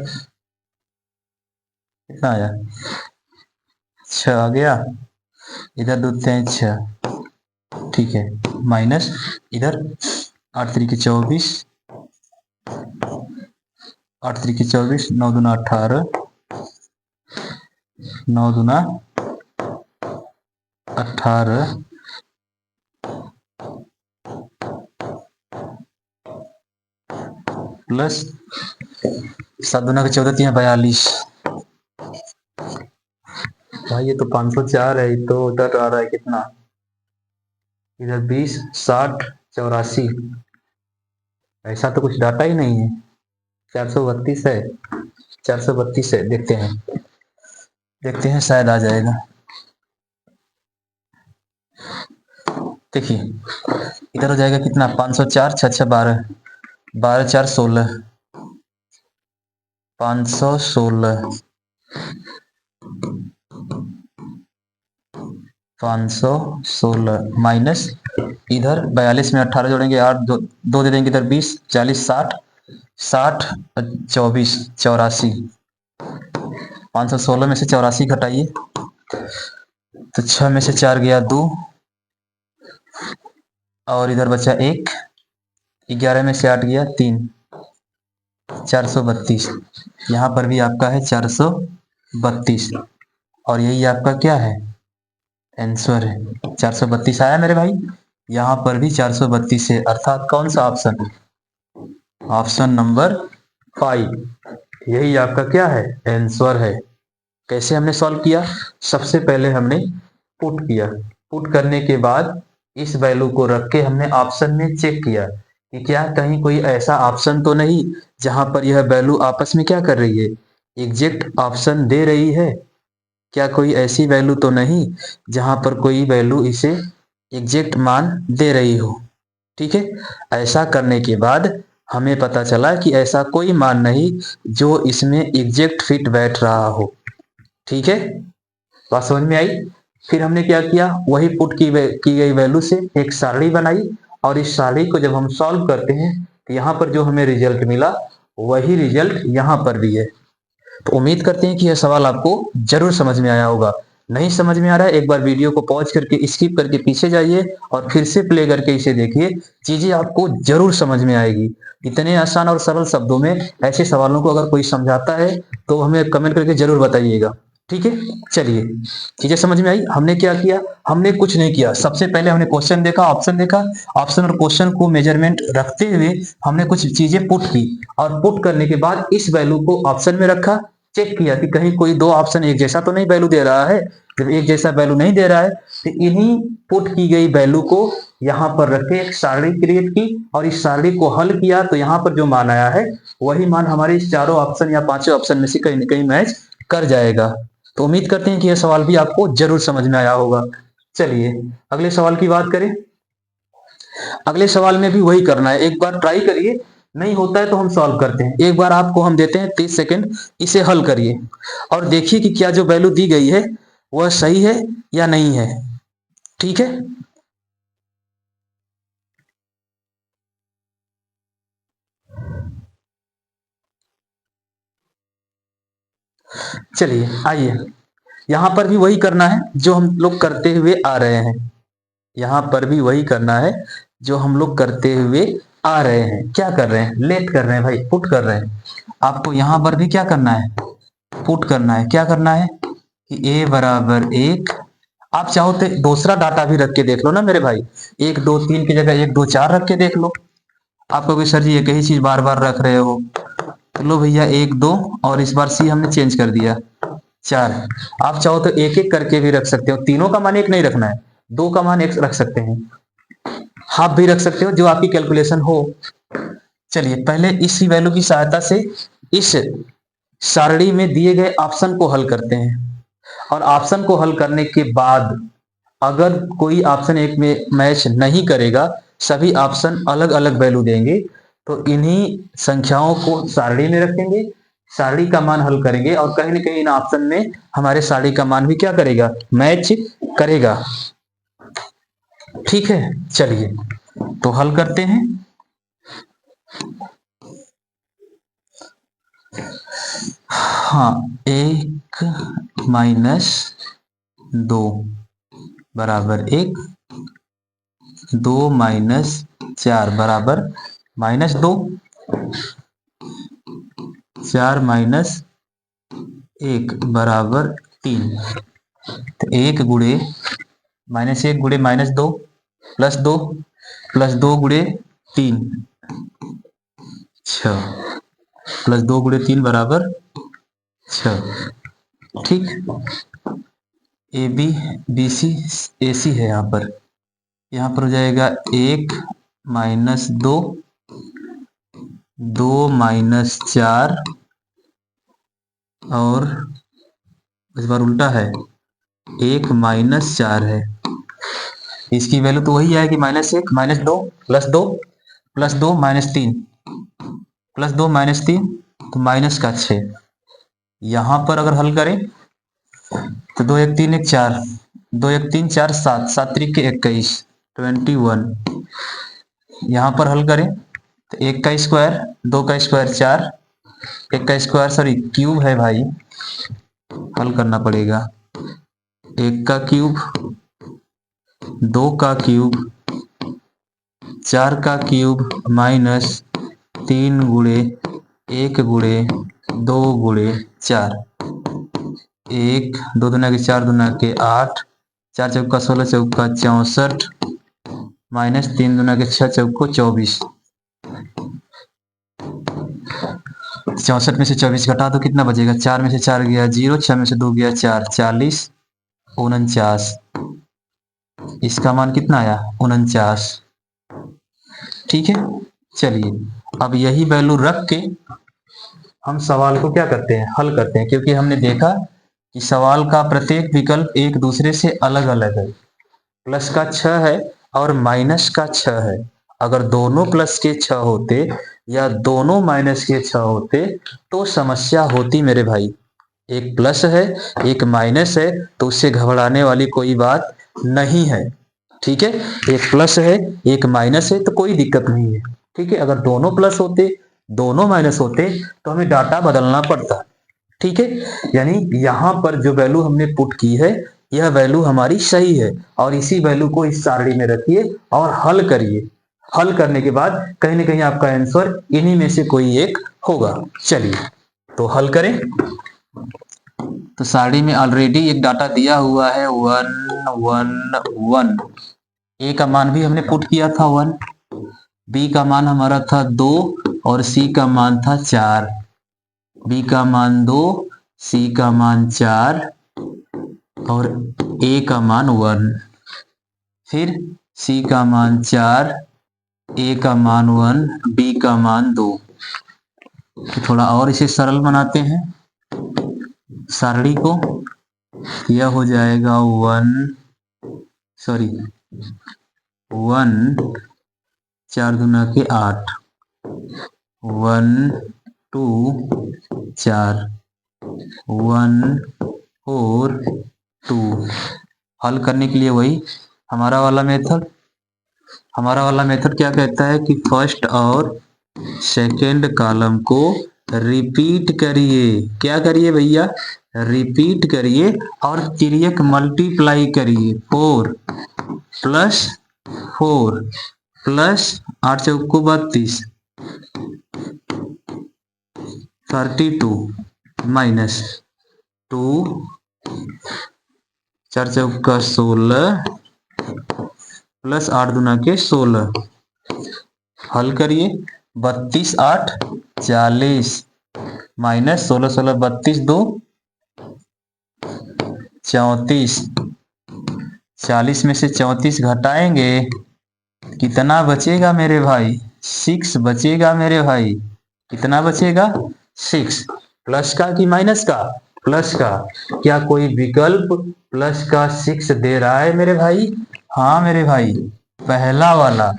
कितना आया, 6 आ गया। इधर 2 3 6, ठीक है, माइनस इधर 8 3 के 24, 8 3 के 24, 9 दूना 18, 9 दूना 18 प्लस 7 दूना के 14, 3 42। भाई ये तो 504 है, तो उधर आ रहा है कितना, इधर 20 60 84, ऐसा तो कुछ डाटा ही नहीं है। 432 है, 432 है, देखते हैं शायद आ जाएगा। देखिए इधर हो जाएगा कितना, 504 6 6 12, 12 4 16, 516, 516 माइनस इधर 42 में 18 जोड़ेंगे, 8 दो दे देंगे, इधर 20 40 60 60 24 84, 516 में से 84 घटाइए तो 6 में से 4 गया 2, और इधर बचा 1, 11 में से 8 गया 3, 432। यहाँ पर भी आपका है 432, और यही आपका क्या है, आंसर है। 432 आया मेरे भाई, यहाँ पर भी 432 है, अर्थात कौन सा ऑप्शन, ऑप्शन नंबर 5, यही आपका क्या है, आंसर है। कैसे हमने सॉल्व किया, सबसे पहले हमने पुट किया, पुट करने के बाद इस वैल्यू को रख के हमने ऑप्शन में चेक किया कि क्या कहीं कोई ऐसा ऑप्शन तो नहीं जहां पर यह वैल्यू आपस में क्या कर रही है, एग्जैक्ट ऑप्शन दे रही है। क्या कोई ऐसी वैल्यू तो नहीं जहां पर कोई वैल्यू इसे एग्जैक्ट मान दे रही हो। ठीक है, ऐसा करने के बाद हमें पता चला कि ऐसा कोई मान नहीं जो इसमें एग्जैक्ट फिट बैठ रहा हो। ठीक है, बात समझ में आई। फिर हमने क्या किया, वही पुट की गई वैल्यू से एक सारणी बनाई, और इस सारणी को जब हम सॉल्व करते हैं तो यहाँ पर जो हमें रिजल्ट मिला वही रिजल्ट यहाँ पर भी है। तो उम्मीद करते हैं कि यह सवाल आपको जरूर समझ में आया होगा। नहीं समझ में आ रहा है, एक बार वीडियो को पॉज करके स्किप करके पीछे जाइए और फिर से प्ले करके इसे देखिए, चीजें आपको जरूर समझ में आएगी। इतने आसान और सरल शब्दों में ऐसे सवालों को अगर कोई समझाता है तो हमें कमेंट करके जरूर बताइएगा। ठीक है, चलिए, चीजें समझ में आई। हमने क्या किया, हमने कुछ नहीं किया। सबसे पहले हमने क्वेश्चन देखा, ऑप्शन देखा, ऑप्शन और क्वेश्चन को मेजरमेंट रखते हुए हमने कुछ चीजें पुट की, और पुट करने के बाद इस वैल्यू को ऑप्शन में रखा, चेक किया कि कहीं कोई दो ऑप्शन एक जैसा तो नहीं वैल्यू दे रहा है। जब एक जैसा वैल्यू नहीं दे रहा है तो इन्हीं पुट की गई वैल्यू को यहाँ पर रखे, एक सारणी क्रिएट की और इस सारणी को हल किया, तो यहाँ पर जो मान आया है वही मान हमारे इस चारों ऑप्शन या पांचों ऑप्शन में से कहीं ना कहीं मैच कर जाएगा। तो उम्मीद करते हैं कि यह सवाल भी आपको जरूर समझ में आया होगा। चलिए अगले सवाल की बात करें। अगले सवाल में भी वही करना है, एक बार ट्राई करिए, नहीं होता है तो हम सॉल्व करते हैं। एक बार आपको हम देते हैं 30 सेकंड, इसे हल करिए और देखिए कि क्या जो वैल्यू दी गई है वह सही है या नहीं है। ठीक है, चलिए आइए, यहां पर भी वही करना है जो हम लोग करते हुए आ रहे हैं। यहां पर भी वही करना है जो हम लोग करते हुए आ रहे हैं। क्या कर रहे हैं, लेट कर रहे हैं भाई, पुट कर रहे हैं। आपको यहां पर भी क्या करना है, पुट करना है। क्या करना है कि a बराबर 1 आप चाहो तो दूसरा डाटा भी रख के देख लो ना मेरे भाई, 1 2 3 की जगह 1 2 4 रख के देख लो। आप कहोगे सर जी एक ही चीज बार बार रख रहे हो, तो लो भैया 1 2 और इस बार सी हमने चेंज कर दिया 4। आप चाहो तो एक एक करके भी रख सकते हो, तीनों का मान एक नहीं रखना है, 2 का मान एक रख सकते हैं, हाफ भी रख सकते हो, जो आपकी कैलकुलेशन हो। चलिए पहले इसी वैल्यू की सहायता से इस सारणी में दिए गए ऑप्शन को हल करते हैं, और ऑप्शन को हल करने के बाद अगर कोई ऑप्शन एक में मैच नहीं करेगा, सभी ऑप्शन अलग अलग वैल्यू देंगे, तो इन्हीं संख्याओं को सारणी में रखेंगे, सारणी का मान हल करेंगे, और कहीं ना कहीं इन ऑप्शन में हमारे सारणी का मान भी क्या करेगा, मैच करेगा। ठीक है, चलिए तो हल करते हैं। हाँ, 1 माइनस 2 बराबर 1, 2 माइनस 4 बराबर -2, 4 माइनस 1 बराबर 3। तो 1 गुणे -1 गुणे -2 +2 +2 गुणे 3 6 +2 गुणे 3 बराबर 6। ठीक, A B B C A सी है यहाँ पर हो जाएगा 1 माइनस 2, 2 माइनस 4, और इस बार उल्टा है, 1 माइनस 4 है। इसकी वैल्यू तो वही आएगी, -1 -2 +2 +2 -3 +2 -3, तो माइनस का 6। यहाँ पर अगर हल करें तो 2 1 3 1 4, 2 1 3 4 7, 7 3 के 21, 21। यहाँ पर हल करें तो 1 का स्क्वायर, 2 का स्क्वायर 4, 1 का स्क्वायर सॉरी क्यूब है भाई, हल करना पड़ेगा। 1 का क्यूब, 2 का क्यूब, 4 का क्यूब माइनस 3 गुणे 1 गुणे 2 गुणे 4, 1 2 दूना के 4 दूना के 8, 4 चौका 16 चौका 64, माइनस 3 दूना के 6 चौको 24, 64 में से 24 घटा दो कितना बचेगा, 4 में से 4 गया 0, 6 में से 2 गया 4, 40 49। इसका मान कितना आया, 49। ठीक है, चलिए अब यही वैल्यू रख के हम सवाल को क्या करते हैं, हल करते हैं, क्योंकि हमने देखा कि सवाल का प्रत्येक विकल्प एक दूसरे से अलग अलग है। प्लस का 6 है और माइनस का 6 है। अगर दोनों प्लस के 6 होते या दोनों माइनस के 6 होते तो समस्या होती मेरे भाई। एक प्लस है एक माइनस है, तो उससे घबराने वाली कोई बात नहीं है। ठीक है, एक प्लस है एक माइनस है तो कोई दिक्कत नहीं है। ठीक है, अगर दोनों प्लस होते दोनों माइनस होते तो हमें डाटा बदलना पड़ता। ठीक है, यानी यहां पर जो वैल्यू हमने पुट की है यह वैल्यू हमारी सही है, और इसी वैल्यू को इस सारणी में रखिए और हल करिए। हल करने के बाद कहीं ना कहीं आपका आंसर इन्हीं में से कोई एक होगा। चलिए तो हल करें। तो सारणी में ऑलरेडी एक डाटा दिया हुआ है 1 1 1। ए का मान भी हमने पुट किया था 1, बी का मान हमारा था 2 और सी का मान था 4। बी का मान 2, सी का मान 4 और ए का मान 1। फिर सी का मान 4, ए का मान 1, बी का मान 2। तो थोड़ा और इसे सरल बनाते हैं सारणी को। यह हो जाएगा 1 4 दूना के 8, 1 2 4, 1 4 2। हल करने के लिए वही हमारा वाला मेथड क्या कहता है कि फर्स्ट और सेकंड कॉलम को रिपीट करिए। क्या करिए भैया, रिपीट करिए और तिर्यक मल्टीप्लाई करिए। 4 प्लस 4 प्लस 8 चौको 32, 32 माइनस 2 4 चौका 16 प्लस 8 दूना के 16, हल करिए। 32 8 40 माइनस 16 16 32 2 34, 40 में से 34 घटाएंगे, कितना बचेगा मेरे भाई? 6 बचेगा मेरे भाई। कितना बचेगा? 6। प्लस का कि माइनस का? प्लस का। क्या कोई विकल्प प्लस का 6 दे रहा है मेरे भाई? हाँ मेरे भाई, पहला वाला।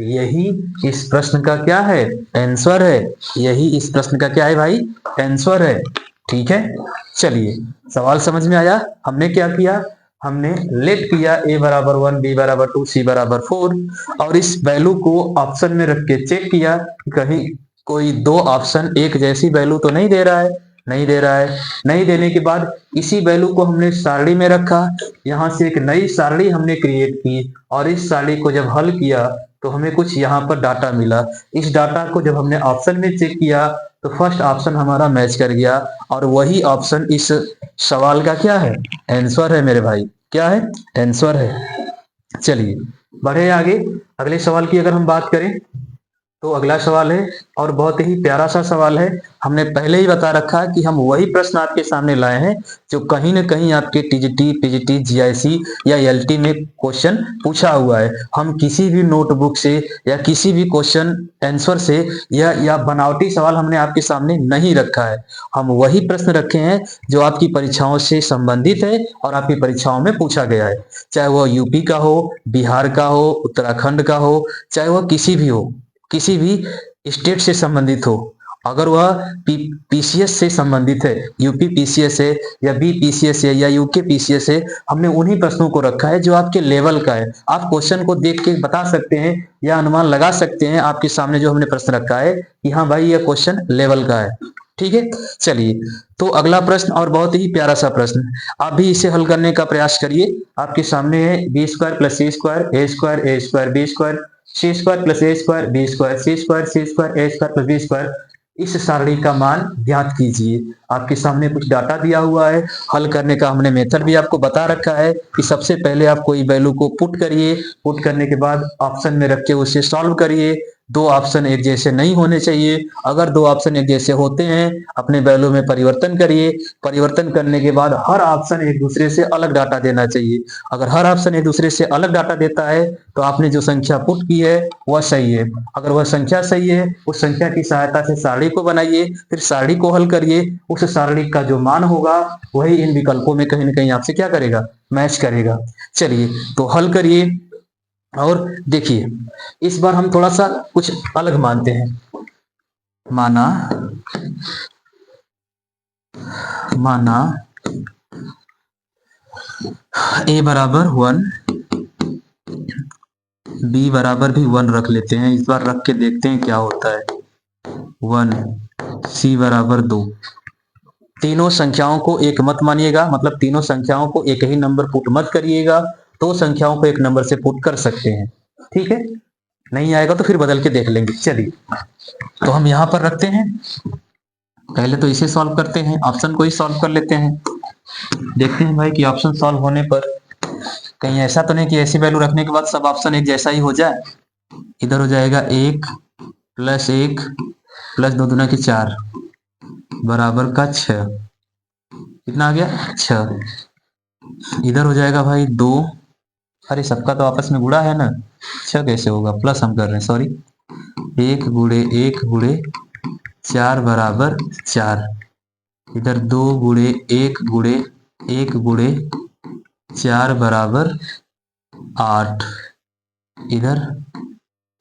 यही इस प्रश्न का क्या है? आंसर है। यही इस प्रश्न का क्या है भाई? आंसर है। ठीक है, चलिए सवाल समझ में आया? हमने क्या किया? हमने लेट किया a बराबर 1, b बराबर 2, c बराबर 4 और इस वैल्यू को ऑप्शन में रख के चेक किया कहीं कोई दो ऑप्शन एक जैसी वैल्यू तो नहीं दे रहा है। नहीं दे रहा है। नहीं देने के बाद इसी वैल्यू को हमने सारणी में रखा। यहां से एक नई सारणी हमने क्रिएट की और इस सारणी को जब हल किया तो हमें कुछ यहाँ पर डाटा मिला। इस डाटा को जब हमने ऑप्शन में चेक किया तो फर्स्ट ऑप्शन हमारा मैच कर गया और वही ऑप्शन इस सवाल का क्या है? आंसर है मेरे भाई। क्या है? आंसर है। चलिए बढ़े आगे। अगले सवाल की अगर हम बात करें तो अगला सवाल है और बहुत ही प्यारा सा सवाल है। हमने पहले ही बता रखा है कि हम वही प्रश्न आपके सामने लाए हैं जो कहीं ना कहीं आपके टीजीटी, पीजीटी, जीआईसी या एलटी में क्वेश्चन पूछा हुआ है। हम किसी भी नोटबुक से या किसी भी क्वेश्चन आंसर से या बनावटी सवाल हमने आपके सामने नहीं रखा है। हम वही प्रश्न रखे हैं जो आपकी परीक्षाओं से संबंधित है और आपकी परीक्षाओं में पूछा गया है, चाहे वह यूपी का हो, बिहार का हो, उत्तराखंड का हो, चाहे वह किसी भी हो, किसी भी स्टेट से संबंधित हो। अगर वह पीसीएस से संबंधित है, यूपी पीसीएस है या बी पीसीएस है या यूके पीसीएस है, हमने उन्हीं प्रश्नों को रखा है जो आपके लेवल का है। आप क्वेश्चन को देख के बता सकते हैं या अनुमान लगा सकते हैं आपके सामने जो हमने प्रश्न रखा है कि हाँ भाई यह क्वेश्चन लेवल का है। ठीक है, चलिए तो अगला प्रश्न और बहुत ही प्यारा सा प्रश्न, आप भी इसे हल करने का प्रयास करिए। आपके सामने है B square plus C square a square a square b square c square plus A square b square c square a square plus B square. इस सारणी का मान ज्ञात कीजिए। आपके सामने कुछ डाटा दिया हुआ है। हल करने का हमने मेथड भी आपको बता रखा है कि सबसे पहले आप कोई वैल्यू को पुट करिए। पुट करने के बाद ऑप्शन में रख के उसे सॉल्व करिए। दो ऑप्शन एक जैसे नहीं होने चाहिए। अगर दो ऑप्शन एक जैसे होते हैं अपने वैल्यू में परिवर्तन करिए। परिवर्तन करने के बाद हर ऑप्शन एक दूसरे से अलग डाटा देना चाहिए। अगर हर ऑप्शन एक दूसरे से अलग डाटा देता है तो आपने जो संख्या पुट की है वह सही है। अगर वह संख्या सही है उस संख्या की सहायता से सारणी को बनाइए, फिर सारणी को हल करिए। उस सारणी का जो मान होगा वही इन विकल्पों में कहीं ना कहीं आपसे क्या करेगा? मैच करेगा। चलिए तो हल करिए और देखिए इस बार हम थोड़ा सा कुछ अलग मानते हैं। माना माना a बराबर 1, b बराबर भी 1 रख लेते हैं। इस बार रख के देखते हैं क्या होता है। 1, c बराबर 2। तीनों संख्याओं को एक मत मानिएगा, मतलब तीनों संख्याओं को एक ही नंबर पुट मत करिएगा। दो संख्याओं को एक नंबर से पुट कर सकते हैं। ठीक है, नहीं आएगा तो फिर बदल के देख लेंगे। चलिए तो हम यहां पर रखते हैं। पहले तो इसे सॉल्व करते हैं, ऑप्शन को ही सॉल्व कर लेते हैं। देखते हैं भाई कि ऑप्शन सॉल्व होने पर कहीं ऐसा तो नहीं कि ऐसी वैल्यू रखने के बाद सब ऑप्शन एक जैसा ही हो जाए। इधर हो जाएगा 1 प्लस 1 प्लस 2 दूना की 4 बराबर का 6। कितना आ गया? 6। इधर हो जाएगा भाई 2, अरे सबका तो आपस में गुणा है ना, 6 कैसे होगा? प्लस हम कर रहे हैं, सॉरी। 1 गुणे 1 गुणे 4 बराबर 4। इधर 2 गुणे 1 गुणे 1 गुणे 4 बराबर 8। इधर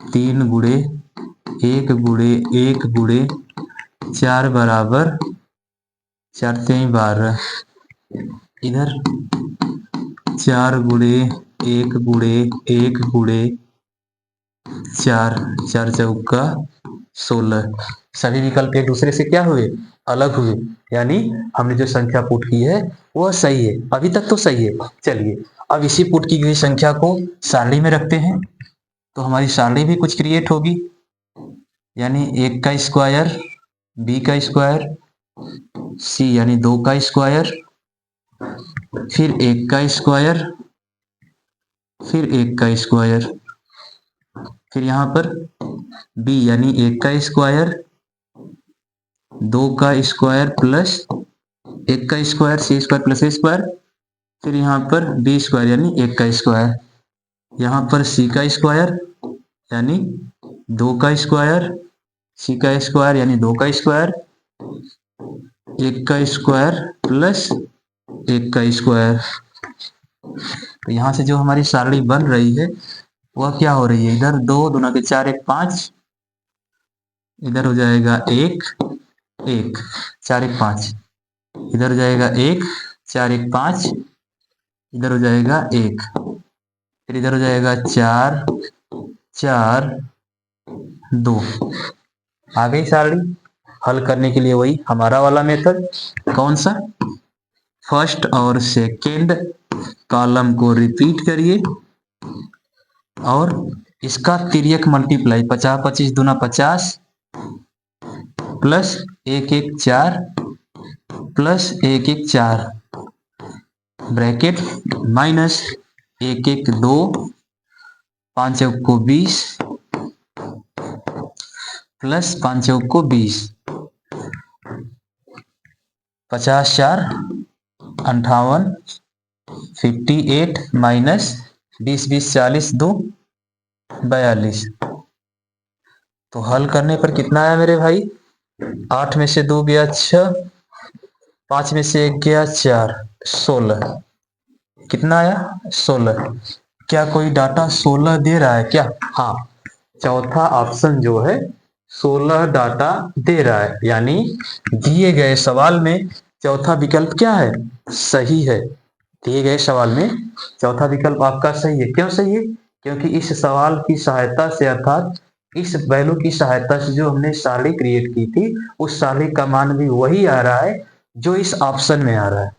3 गुणे 1 गुणे 1 गुणे 4 बराबर 4 3 12। इधर 4 गुणे 1 गुणे 1 गुणे 4 4 चौका 16। सभी विकल्प एक दूसरे से क्या हुए? अलग हुए। यानी हमने जो संख्या पुट की है वह सही है। अभी तक तो सही है। चलिए अब इसी पुट की गई संख्या को सारणी में रखते हैं तो हमारी सारणी भी कुछ क्रिएट होगी। यानी 1 का स्क्वायर, b का स्क्वायर, c यानी 2 का स्क्वायर फिर 1 का स्क्वायर, फिर 1 का स्क्वायर, फिर यहाँ पर b यानी 1 का स्क्वायर, 2 का स्क्वायर प्लस 1 का स्क्वायर, सी स्क्वायर प्लस ए स्क्वायर, फिर यहाँ पर b स्क्वायर यानी 1 का स्क्वायर, यहाँ पर c का स्क्वायर यानी 2 का स्क्वायर, c का स्क्वायर यानी 2 का स्क्वायर, 1 का स्क्वायर प्लस 1 का स्क्वायर। तो यहाँ से जो हमारी सारणी बन रही है वह क्या हो रही है, इधर 2 दूना के 4 1 5, इधर हो जाएगा 1 1 4 1 5, इधर हो जाएगा 1 4 1 5, इधर हो जाएगा 1, फिर इधर हो जाएगा 4 4 2। आ गई सारणी। हल करने के लिए वही हमारा वाला मेथड, कौन सा, फर्स्ट और सेकेंड कॉलम को रिपीट करिए और इसका तिर्यक मल्टीप्लाई, 50 25 दूना 50 प्लस 1 1 4 प्लस 1 1 4 ब्रैकेट माइनस 1 1 2, 5 चौक को 20 प्लस 5 चौक को 20, 50 4 58, 58 माइनस 20 20 40 2 42। तो हल करने पर कितना आया मेरे भाई, 8 में से 2 गया 6, 5 में से 1 गया 4, 16। कितना आया 16। क्या कोई डाटा 16 दे रहा है क्या? हाँ, चौथा ऑप्शन जो है 16 डाटा दे रहा है, यानी दिए गए सवाल में चौथा विकल्प क्या है, सही है। दिए गए सवाल में चौथा विकल्प आपका सही है। क्यों सही है? क्योंकि इस सवाल की सहायता से, अर्थात इस वैल्यू की सहायता से जो हमने सारणी क्रिएट की थी, उस सारणी का मान भी वही आ रहा है जो इस ऑप्शन में आ रहा है।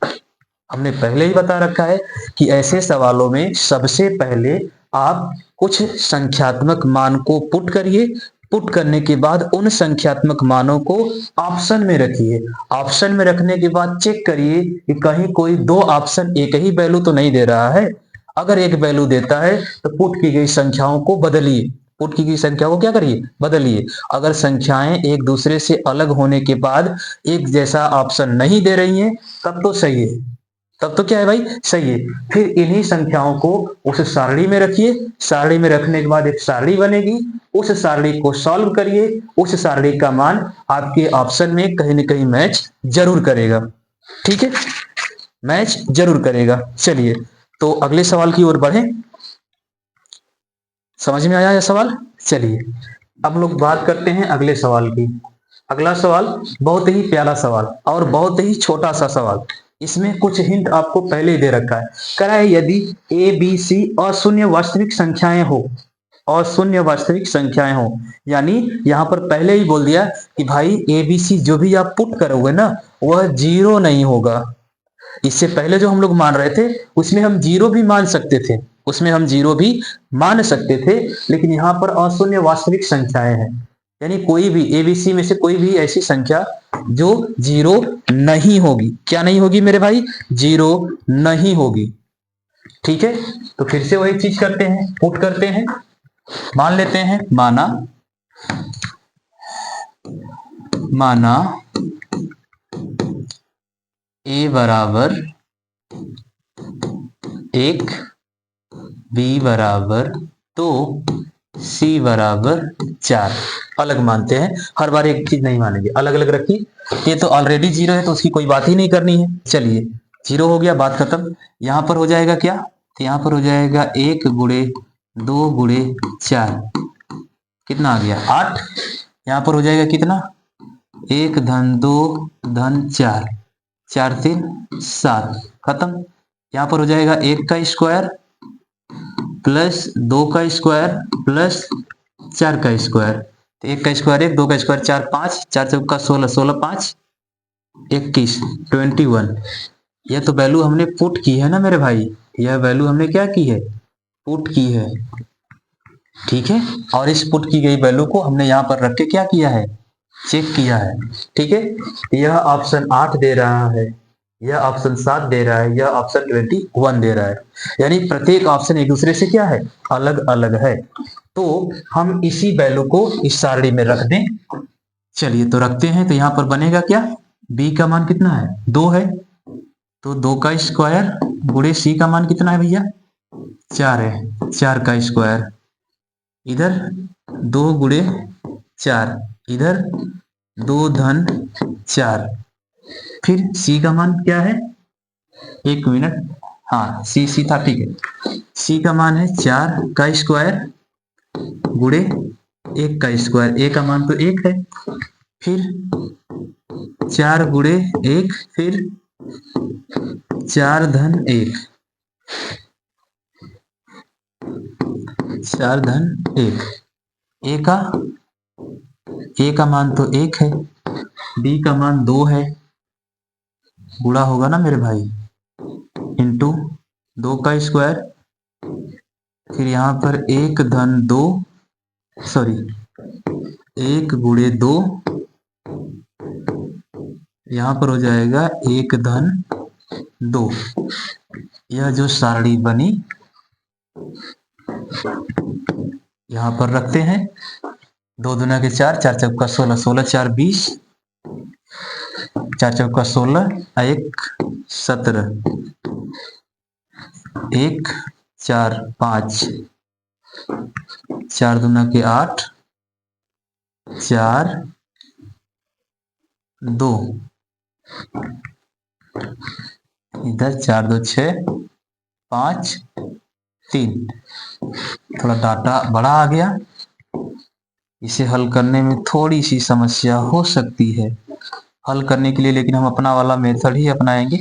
हमने पहले ही बता रखा है कि ऐसे सवालों में सबसे पहले आप कुछ संख्यात्मक मान को पुट करिए, पुट करने के बाद उन संख्यात्मक मानों को ऑप्शन में रखिए। ऑप्शन में रखने के बाद चेक करिए कि कहीं कोई दो ऑप्शन एक ही वैल्यू तो नहीं दे रहा है। अगर एक वैल्यू देता है तो पुट की गई संख्याओं को बदलिए, पुट की गई संख्या को क्या करिए, बदलिए। अगर संख्याएं एक दूसरे से अलग होने के बाद एक जैसा ऑप्शन नहीं दे रही हैं तब तो सही है, तब तो क्या है भाई, सही है। फिर इन्हीं संख्याओं को उस सारणी में रखिए, सारणी में रखने के बाद एक सारणी बनेगी, उस सारणी को सॉल्व करिए, उस सारणी का मान आपके ऑप्शन में कहीं ना कहीं मैच जरूर करेगा। ठीक है, मैच जरूर करेगा। चलिए तो अगले सवाल की ओर बढ़े। समझ में आया यह सवाल? चलिए अब लोग बात करते हैं अगले सवाल की। अगला सवाल बहुत ही प्यारा सवाल और बहुत ही छोटा सा सवाल। इसमें कुछ हिंट आपको पहले ही दे रखा है। कह रहा है यदि ए बी सी अशून्य वास्तविक संख्याएं हो, अशून्य वास्तविक संख्याएं हो, यानी यहां पर पहले ही बोल दिया कि भाई ए बी सी जो भी आप पुट करोगे ना वह जीरो नहीं होगा। इससे पहले जो हम लोग मान रहे थे उसमें हम जीरो भी मान सकते थे, उसमें हम जीरो भी मान सकते थे, लेकिन यहाँ पर अशून्य वास्तविक संख्याएं हैं, यानी कोई भी एबीसी में से कोई भी ऐसी संख्या जो जीरो नहीं होगी। क्या नहीं होगी मेरे भाई? जीरो नहीं होगी। ठीक है, तो फिर से वही चीज करते हैं, पुट करते हैं। मान लेते हैं, माना ए बराबर 1, बी बराबर 2, सी बराबर 4। अलग मानते हैं, हर बार एक चीज नहीं मानेंगे, अलग अलग रखिए। ये तो ऑलरेडी जीरो है तो उसकी कोई बात ही नहीं करनी है। चलिए जीरो हो गया, बात खत्म। यहां पर हो जाएगा क्या, तो यहां पर हो जाएगा 1 गुणे 2 गुणे 4, कितना आ गया 8। यहां पर हो जाएगा कितना, 1 धन 2 धन 4, 4 3 7, खत्म। यहां पर हो जाएगा 1 का स्क्वायर प्लस 2 का स्क्वायर प्लस 4 का स्क्वायर। तो 1 का स्क्वायर 1, 2 का स्क्वायर 4 5, 4 चौका 16, 16 5 21, 21। यह तो वैल्यू हमने पुट की है ना मेरे भाई, यह वैल्यू हमने क्या की है, पुट की है। ठीक है, और इस पुट की गई वैल्यू को हमने यहाँ पर रख के क्या किया है, चेक किया है। ठीक है, यह ऑप्शन 8 दे रहा है, यह ऑप्शन 7 दे रहा है, यह ऑप्शन 21 दे रहा है। यानी प्रत्येक ऑप्शन एक दूसरे से क्या है, अलग अलग है। तो हम इसी वैल्यू को इस सारणी में रख दें। चलिए तो रखते हैं। तो यहां पर बनेगा क्या, बी का मान कितना है, 2 है, तो 2 का स्क्वायर गुणे सी का मान कितना है भैया, 4 है, 4 का स्क्वायर, इधर 2 गुणे 4, इधर 2 धन 4, फिर सी का मान क्या है, 1 मिनट, हाँ सी था, ठीक है। सी का मान है 4 का स्क्वायर गुणे 1 का स्क्वायर, ए का मान तो 1 है, फिर 4 गुणे 1, फिर 4 धन 1, 4 धन 1, ए का मान तो 1 है, बी का मान 2 है, गुणा होगा ना मेरे भाई, इंटू 2 का स्क्वायर, फिर यहाँ पर 1 धन 2, सॉरी 1 गुणे 2, यहाँ पर हो जाएगा 1 धन 2। यह जो सारणी बनी यहाँ पर रखते हैं। 2 दूना के 4, 4 चौका 16, 16 4 20, 4 चौका 16, 1 17, 1 4 5, 4 दूना के 8, 4 2, इधर 4 2 6 5 3, थोड़ा डाटा बड़ा आ गया, इसे हल करने में थोड़ी सी समस्या हो सकती है। हल करने के लिए लेकिन हम अपना वाला मेथड ही अपनाएंगे।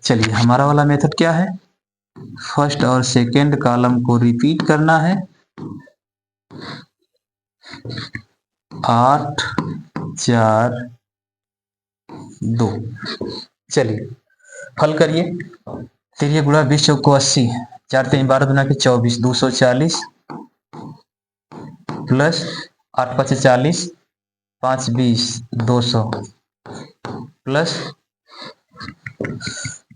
चलिए हमारा वाला मेथड क्या है, फर्स्ट और सेकंड कॉलम को रिपीट करना है, 8 4 2। चलिए हल करिए। तेरिया गुणा 20 चौको 80, 4 3 12 दुना के 24, 240 प्लस 8 5 40, 5 20 200 प्लस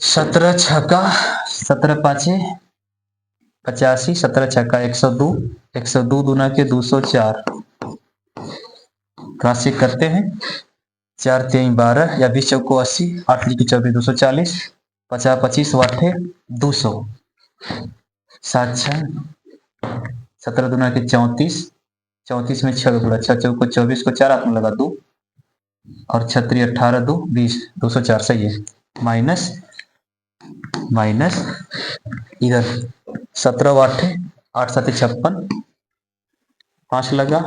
17 छक्का 17 पाँचे 85, 17 छक्का 102, 102 दूना के 204, क्रॉस चेक करते हैं। 4 3 12 या 20 चौको 80, 8 की 24 240, 50 25 वाटे 200, 7 6 17 दूना के 34, 34 में 6 गुणा 6 चौको 24 को 4 हाथ में लगा 2 और 36 18 2 20, 204 सही है। माइनस माइनस इधर 17 वाटे 8 7 56, 5 लगा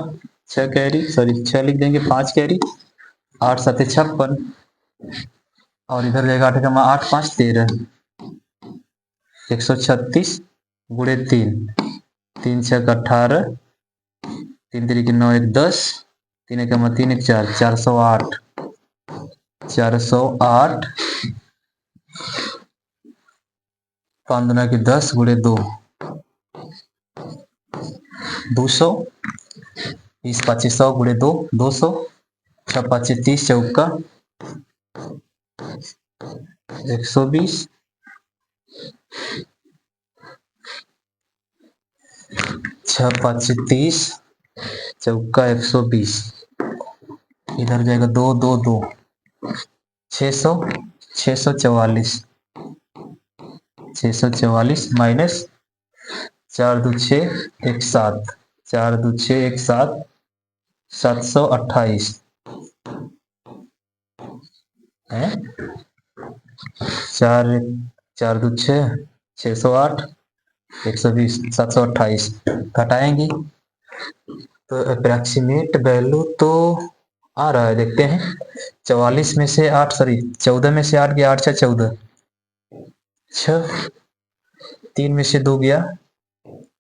6 कैरी, सॉरी 6 लिख देंगे, 5 कैरी 8 7 56 और इधर जाएगा 8 का 8 5 13, 136 गुणे 3, 3 6 18, 3 3 9 1 10, 3 1 3 1 4, 408, 408 5 दुना के 10 गुणे 2, 200, 20 5 100 गुणे 2 200, 6 5 30 चौका 120, 6 5 30 चौका 120, इधर जाएगा 2 2 2, 600 644, 644 माइनस 4 2 6 1 7, 4 2 6 1 7, 728 है, 4 4 2 6 608, 120 728 घटाएंगे तो अप्रॉक्सीमेट वैल्यू तो आ रहा है, देखते हैं। 44 में से 8, सॉरी 14 में से 8 गया, 8 6 14, 6 3 में से 2 गया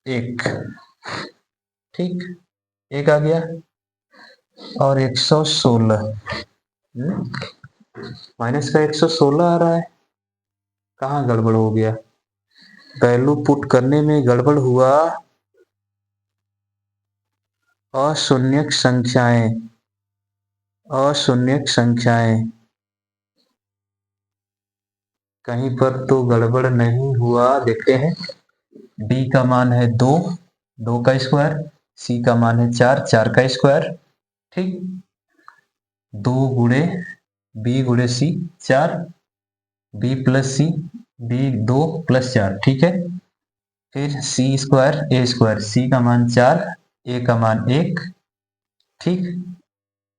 1, ठीक 1 आ गया और 116 माइनस का 116 आ रहा है, कहाँ गड़बड़ हो गया, वैल्यू पुट करने में गड़बड़ हुआ। अशून्यक संख्याएं, अशून्यक संख्याएं कहीं पर तो गड़बड़ नहीं हुआ, देखते हैं। बी का मान है 2, 2 का स्क्वायर। सी का मान है 4, 4 का स्क्वायर। ठीक, 2 गुणे बी गुणे सी 4, बी प्लस सी, बी 2 प्लस 4। ठीक है, फिर सी स्क्वायर ए स्क्वायर। सी का मान 4, ए का मान 1। ठीक,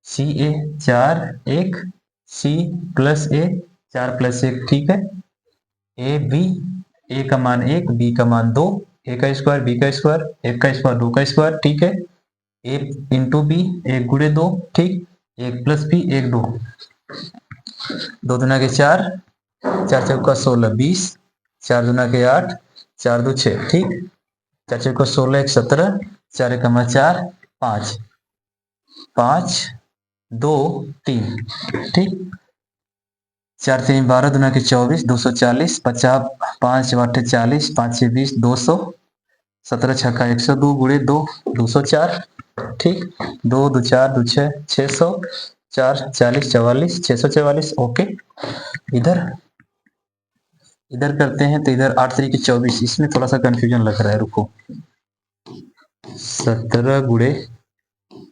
सी ए 4 1, सी प्लस ए 4 प्लस 1। ठीक है, ए बी, ए का मान 1, बी का मान 2, ए का स्क्वायर बी का स्क्वायर, 1 का स्क्वायर 2 का स्क्वायर। ठीक है, ए इंटू बी, 1 गुणे 2। ठीक, 1 प्लस बी 1 2, 2 दुना के 4, 4 चौका 16 20, 4 दुना के 8, 4 दो 6। ठीक, 4 चौका 16 1 17, 4 एक 4 5, 5 2 3। ठीक, 4 3 12 दुना के 24, 240, 50 5 8 40, 5 6 20, 200, 17 छक्का 102 गुणे 2, 204। ठीक, 2 2 4 2 6, 600, 4 40 44, 644। ओके, इधर इधर करते हैं तो इधर 8 3 24, इसमें थोड़ा सा कंफ्यूजन लग रहा है, रुको। 17 गुणे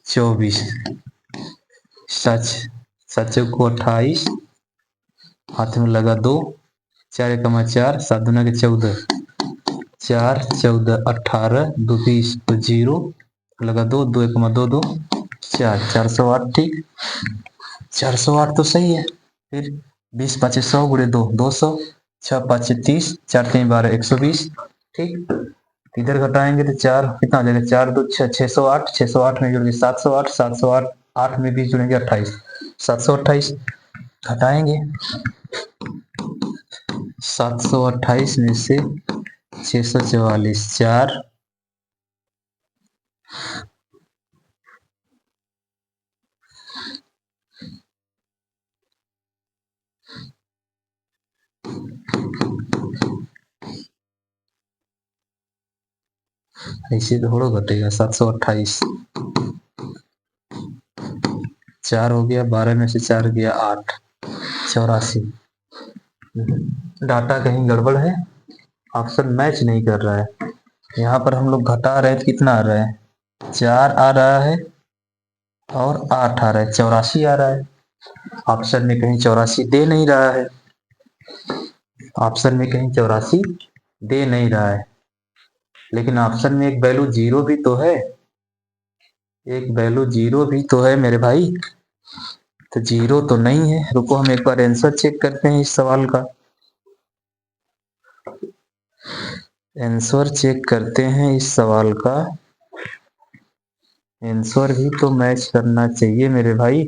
24, सच सच को 28, हाथ में लगा 2, 4 एक 4, 7 दुना के 14, 4 14 18, 2 20 तो 0 लगा 2, 2 एक 2 2, 4 408। ठीक, 408 तो सही है। फिर 20 5 100 गुणे 2 200, 6 5 30, 4 3 12 120। ठीक, इधर घटाएंगे तो 4 कितना आ जाएगा, 4 2 6 608, 608 में जुड़ेंगे 708, 708 8 में 20 जुड़ेंगे 28, 728। घटाएंगे 728 में से 644, 4 ऐसे थोड़ा घटेगा। 728 4 हो गया, 12 में से 4 गया 8, 84। डाटा कहीं गड़बड़ है, ऑप्शन मैच नहीं कर रहा है। यहाँ पर हम लोग घटा रहे हैं तो कितना आ रहा है, 4 आ रहा है और 8 आ रहा है, 84 आ रहा है। ऑप्शन में कहीं 84 दे नहीं रहा है, ऑप्शन में कहीं 84 दे नहीं रहा है। लेकिन ऑप्शन में एक वैल्यू 0 भी तो है, एक वैल्यू 0 भी तो है मेरे भाई। तो 0 तो नहीं है। रुको हम एक बार आंसर चेक करते हैं इस सवाल का। आंसर चेक करते हैं इस सवाल का। आंसर भी तो मैच करना चाहिए मेरे भाई।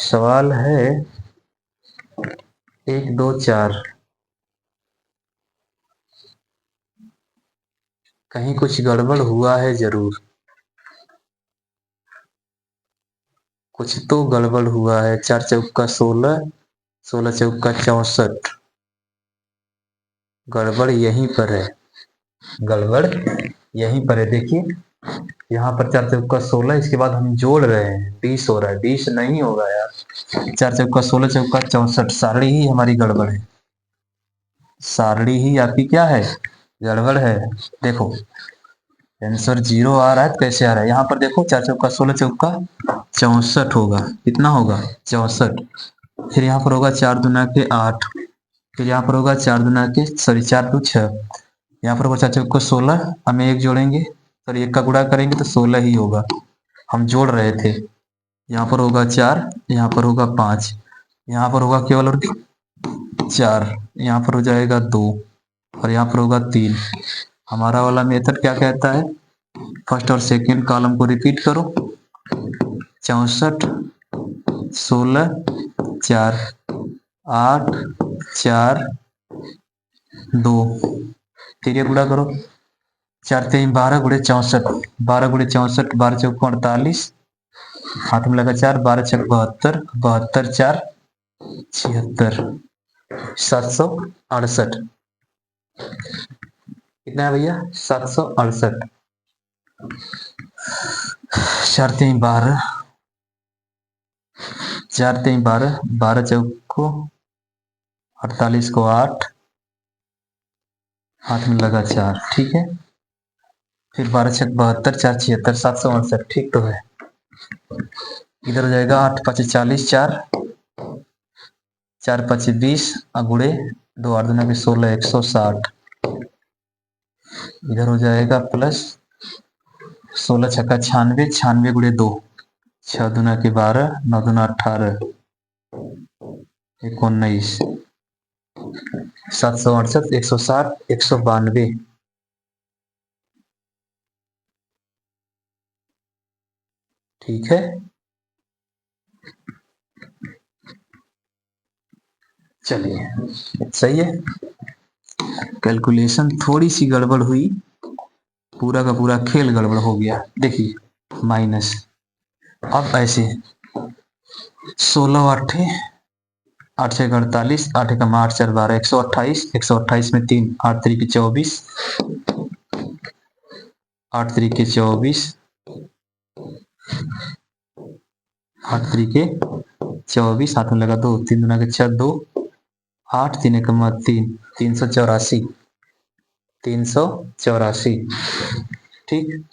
सवाल है 1 2 4, कहीं कुछ गड़बड़ हुआ है जरूर, कुछ तो गड़बड़ हुआ है। 4 चौका 16, 16 चौका 64, गड़बड़ यहीं पर है, गड़बड़ यहीं पर है। देखिए यहाँ पर 4 चौका 16, इसके बाद हम जोड़ रहे हैं 20 हो रहा है, 20 नहीं होगा यार। 4 चौका 16 चौका 64, सारणी ही हमारी गड़बड़ है, सारणी ही आपकी क्या है, गड़बड़ है। देखो आंसर 0 आ रहा है तो कैसे आ रहा है, यहाँ पर देखो 4 चौका 16 चौका 64 होगा, कितना होगा 64। फिर यहाँ पर होगा 4 दुना के 8, फिर यहाँ पर होगा 4 दुना के 4 2 6, यहाँ पर होगा 4 चौका 16, हमें एक जोड़ेंगे सॉरी 1 का गुणा करेंगे तो 16 ही होगा, हम जोड़ रहे थे। यहाँ पर होगा 4, यहाँ पर होगा 5, यहाँ पर होगा केवल और 4, यहाँ पर हो जाएगा 2 और यहाँ पर होगा 3। हमारा वाला मेथड क्या कहता है, फर्स्ट और सेकंड कॉलम को रिपीट करो। 64 16 4 8 4 2, फिर ये गुणा करो 4 3 12 गुणे 64, 12 गुणे 64, 12 चौक 48, हाथ में लगा 4, 12 छक 72, 72 4 76, 768। कितना है भैया, 768। 4 3 12, 4 3 12, 12 चौक को 48 को 8, हाथ में लगा 4, ठीक है। फिर 12 छक 72, 4 76, 768, ठीक तो है। इधर हो जाएगा 8 5 40, 4 4 5 20, गुड़े 2 8 दूना के 16, 160। इधर हो जाएगा प्लस 16 छक्का 96, 96 गुड़े 2, 6 दूना के 12, 9 दूना 18, 19, 768, 160, 192। ठीक है, चलिए सही है। कैलकुलेशन थोड़ी सी गड़बड़ हुई, पूरा का पूरा खेल गड़बड़ हो गया। देखिए माइनस, अब ऐसे 16 8 8 6 48, 8 1 8 4 12, 128, 128 में 3, 8 3 के 24, 8 3 के 24, 8 3 के 24, हाथ में लगा 2, 3 दूना के 6 2, 8 3 1 3, 384, 384, ठीक।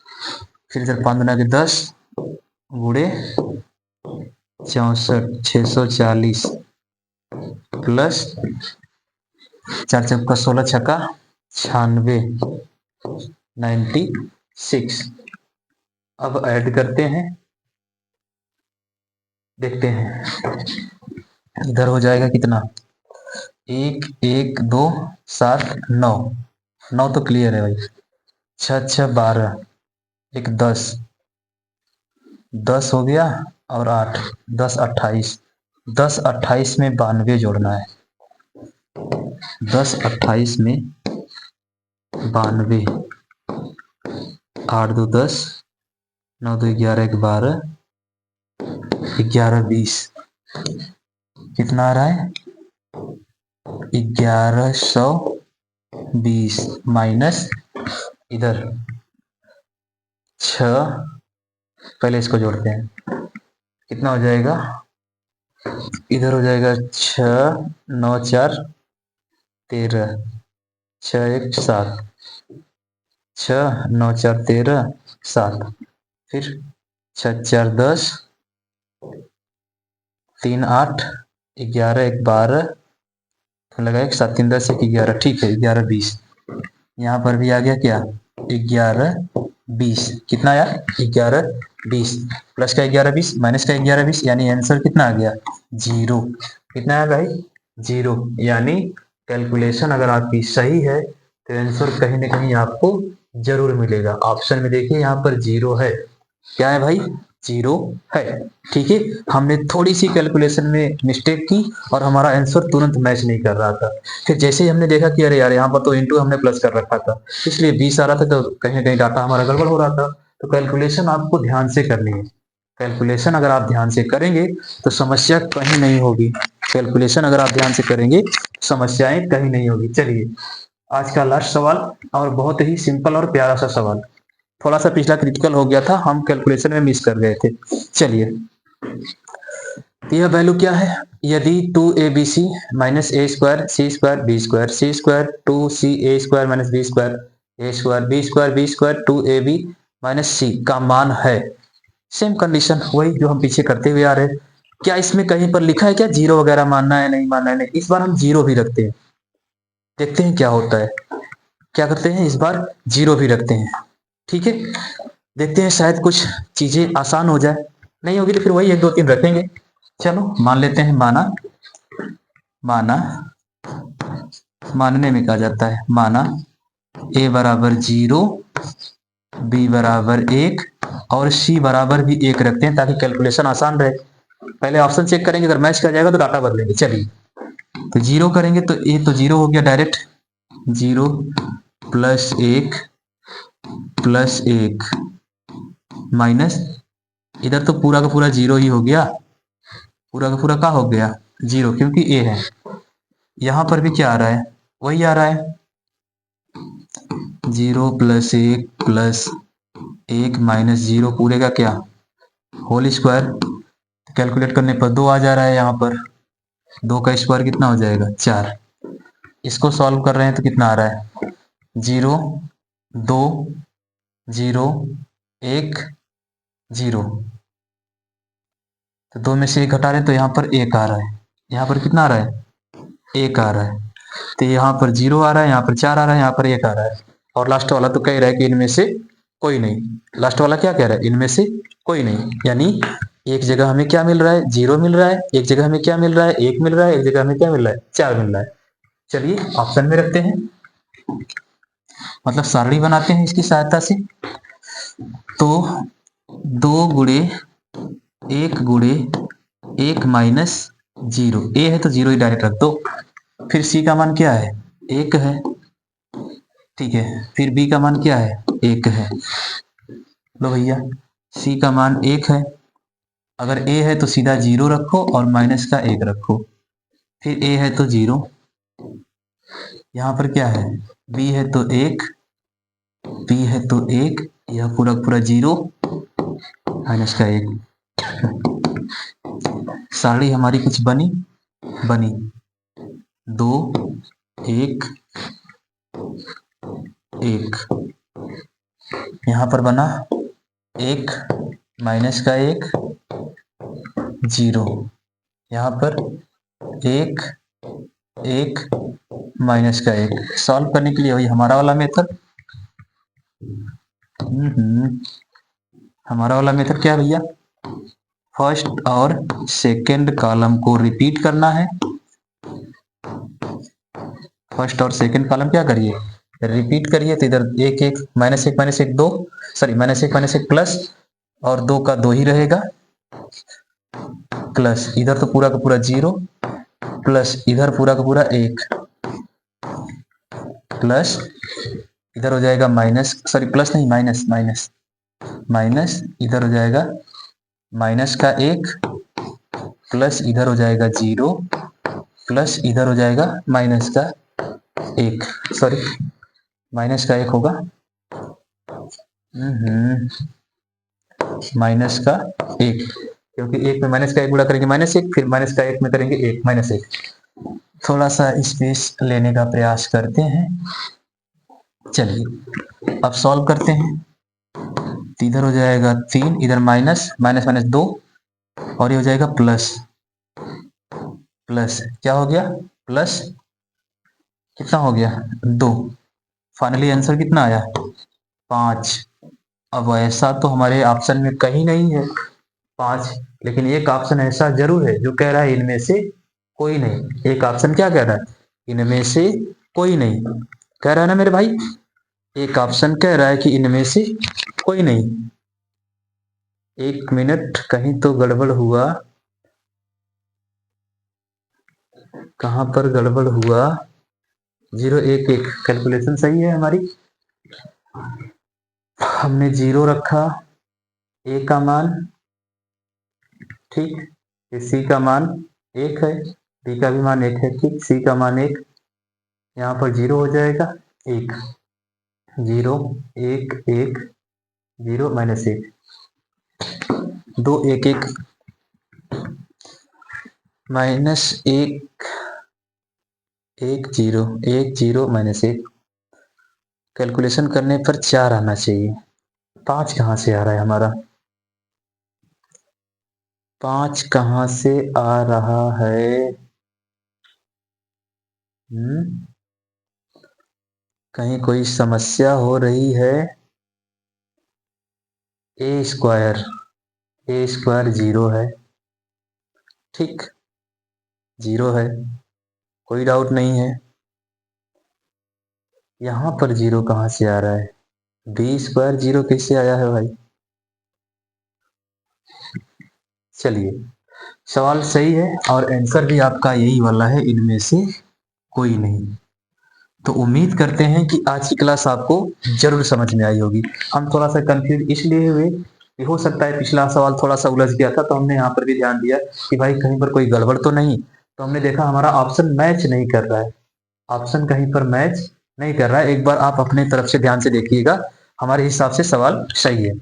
फिर इधर 5 दूना के 10 गुड़े 64, 640, प्लस 4 चौका 16 छक्का 96, 96। अब ऐड करते हैं, देखते हैं इधर हो जाएगा कितना, 1 1 2 7 9, 9 तो क्लियर है भाई, 6 6 12, 1 10, 10 हो गया और 8 10 28, 10 28 में 92 जोड़ना है, 10 28 में 92, 8 2 10, 9 2 11, 1 12, 11 20, कितना आ रहा है 1120 माइनस इधर 6, पहले इसको जोड़ते हैं, कितना हो जाएगा, इधर हो जाएगा 6 9 4 13, 6 1 7, 6 9 4 13 7, फिर 6 4 10, 3 8, 11 1 12, तो लगा 7 3 10 1 11, ठीक है 11 20। यहाँ पर भी आ गया क्या 11 20, कितना आया 11 20, प्लस का 11 20 माइनस का 11 20, यानी आंसर कितना आ गया 0। कितना है भाई 0, यानी कैलकुलेशन अगर आपकी सही है तो आंसर कहीं ना कहीं आपको जरूर मिलेगा। ऑप्शन में देखिए यहाँ पर 0 है, क्या है भाई 0 है, ठीक है। हमने थोड़ी सी कैलकुलेशन में मिस्टेक की और हमारा आंसर तुरंत मैच नहीं कर रहा था। फिर जैसे ही हमने देखा कि अरे यार यहाँ पर तो इनटू हमने प्लस कर रखा था, इसलिए 20 आ रहा था, तो कहीं ना कहीं डाटा हमारा गड़बड़ हो रहा था। तो कैलकुलेशन आपको ध्यान से करनी है, कैलकुलेशन अगर आप ध्यान से करेंगे तो समस्या कहीं नहीं होगी, कैलकुलेशन अगर आप ध्यान से करेंगे समस्याएं कहीं नहीं होगी। चलिए आज का लास्ट सवाल, और बहुत ही सिंपल और प्यारा सा सवाल, थोड़ा सा पिछला क्रिटिकल हो गया था, हम कैलकुलेशन में मिस कर गए थे। चलिए यह वैल्यू क्या है, यदि 2abc minus a square c square b square c square 2ca square minus b square a square b square 2ab minus c का मान है, सेम कंडीशन वही जो हम पीछे करते हुए आ रहे हैं। क्या इसमें कहीं पर लिखा है क्या जीरो वगैरह मानना है, नहीं मानना है, नहीं, इस बार हम जीरो भी रखते हैं, देखते हैं क्या होता है। क्या करते हैं इस बार जीरो भी रखते हैं, ठीक है, देखते हैं शायद कुछ चीजें आसान हो जाए, नहीं होगी तो फिर वही 1 2 3 रखेंगे। चलो मान लेते हैं, माना माना मानने में कहा जाता है, माना a बराबर 0, b बराबर 1 और c बराबर भी 1 रखते हैं ताकि कैलकुलेशन आसान रहे। पहले ऑप्शन चेक करेंगे, अगर मैच कर जाएगा तो डाटा बदलेंगे। चलिए तो 0 करेंगे तो a तो 0 हो गया डायरेक्ट, 0 प्लस 1 प्लस 1 माइनस, इधर तो पूरा का पूरा 0 ही हो गया, पूरा का पूरा क्या हो गया 0, क्योंकि a है। यहां पर भी क्या आ रहा है, वही आ रहा है 0 प्लस 1 प्लस 1 माइनस 0 पूरे का क्या होल स्क्वायर, कैलकुलेट करने पर 2 आ जा रहा है यहाँ पर, 2 का स्क्वायर कितना हो जाएगा 4। इसको सॉल्व कर रहे हैं तो कितना आ रहा है 0 2 0 1 0। तो 2 में से 1 घटा रहे हैं तो यहाँ पर 1 आ रहा है, यहाँ पर कितना आ रहा है 1 आ रहा है। तो यहाँ पर 0 आ रहा है, यहाँ पर 4 आ रहा है, यहाँ पर 1 आ रहा है। और लास्ट वाला तो कह रहा है कि इनमें से कोई नहीं। लास्ट वाला क्या कह रहा है इनमें से कोई नहीं, यानी एक जगह हमें क्या मिल रहा है 0 मिल रहा है, एक जगह हमें क्या मिल रहा है 1 मिल रहा है, एक जगह हमें क्या मिल रहा है 4 मिल रहा है। चलिए ऑप्शन में रखते हैं, मतलब सारणी बनाते हैं इसकी सहायता से। तो 2 गुणे 1 गुणे 1 माइनस 0, ए है तो 0 ही डायरेक्ट रख दो। फिर सी का मान क्या है 1 है, ठीक है। फिर बी का मान क्या है 1 है। लो भैया सी का मान 1 है, अगर ए है तो सीधा 0 रखो और माइनस का 1 रखो। फिर ए है तो 0, यहाँ पर क्या है बी है तो 1, बी है तो 1, यह पूरा पूरा 0 माइनस का 1। सारणी हमारी कुछ बनी 2 1 1, यहाँ पर बना 1 माइनस का 1 0, यहाँ पर 1 1 माइनस का 1। सॉल्व करने के लिए वही हमारा वाला मेथड, हमारा वाला मेथड क्या भैया, फर्स्ट और सेकंड कॉलम को रिपीट करना है। फर्स्ट और सेकंड कॉलम क्या करिए रिपीट करिए, तो इधर 1 1 minus 1 minus 1 2, sorry minus 1 minus 1 plus, और 2 का 2 ही रहेगा, प्लस इधर तो पूरा का पूरा 0, प्लस इधर पूरा का पूरा 1, प्लस इधर हो जाएगा माइनस, सॉरी प्लस नहीं माइनस माइनस माइनस, इधर हो जाएगा माइनस का 1, प्लस इधर हो जाएगा 0, प्लस इधर हो जाएगा माइनस का 1, सॉरी माइनस का 1 होगा, माइनस का 1, क्योंकि 1 में माइनस का 1 गुणा करेंगे -1, फिर माइनस का 1 में करेंगे 1 -1। थोड़ा सा स्पेस लेने का प्रयास करते हैं। चलिए अब सॉल्व करते हैं। तो इधर हो जाएगा 3, इधर माइनस माइनस माइनस 2, और ये हो जाएगा प्लस, प्लस क्या हो गया प्लस, कितना हो गया 2। फाइनली आंसर कितना आया 5। अब ऐसा तो हमारे ऑप्शन में कहीं नहीं है 5, लेकिन एक ऑप्शन ऐसा जरूर है जो कह रहा है इनमें से कोई नहीं। एक ऑप्शन क्या कह रहा है इनमें से कोई नहीं, कह रहा है ना मेरे भाई, एक ऑप्शन कह रहा है कि इनमें से कोई नहीं। 1 मिनट, कहीं तो गड़बड़ हुआ, कहां पर गड़बड़ हुआ, 0 1 1 कैलकुलेशन सही है हमारी, हमने 0 रखा, ए का मान ठीक, सी का मान 1 है, बी का भी मान 1 है ठीक, सी का मान 1, यहाँ पर 0 हो जाएगा 1 0 1 1 0 -1, 2 1 1 -1 1 0 1 0 -1, कैलकुलेशन करने पर 4 आना चाहिए, 5 कहाँ से आ रहा है हमारा, 5 कहाँ से आ रहा है, कहीं कोई समस्या हो रही है। ए स्क्वायर 0 है ठीक, 0 है, कोई डाउट नहीं है। यहां पर 0 कहां से आ रहा है, बी स्क्वायर 0 कैसे आया है भाई। चलिए सवाल सही है और आंसर भी आपका यही वाला है, इनमें से कोई नहीं। तो उम्मीद करते हैं कि आज की क्लास आपको जरूर समझ में आई होगी। हम थोड़ा सा कंफ्यूज इसलिए हुए कि हो सकता है पिछला सवाल थोड़ा सा उलझ गया था, तो हमने यहाँ पर भी ध्यान दिया कि भाई कहीं पर कोई गड़बड़ तो नहीं। तो हमने देखा हमारा ऑप्शन मैच नहीं कर रहा है, ऑप्शन कहीं पर मैच नहीं कर रहा है। एक बार आप अपने तरफ से ध्यान से देखिएगा, हमारे हिसाब से सवाल सही है।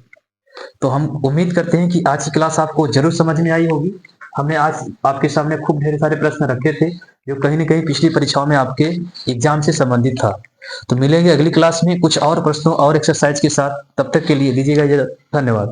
तो हम उम्मीद करते हैं कि आज की क्लास आपको जरूर समझ में आई होगी। हमने आज आपके सामने खूब ढेर सारे प्रश्न रखे थे जो कहीं न कहीं पिछली परीक्षाओं में आपके एग्जाम से संबंधित था। तो मिलेंगे अगली क्लास में कुछ और प्रश्नों और एक्सरसाइज के साथ। तब तक के लिए दीजिएगा इजाज़त। धन्यवाद।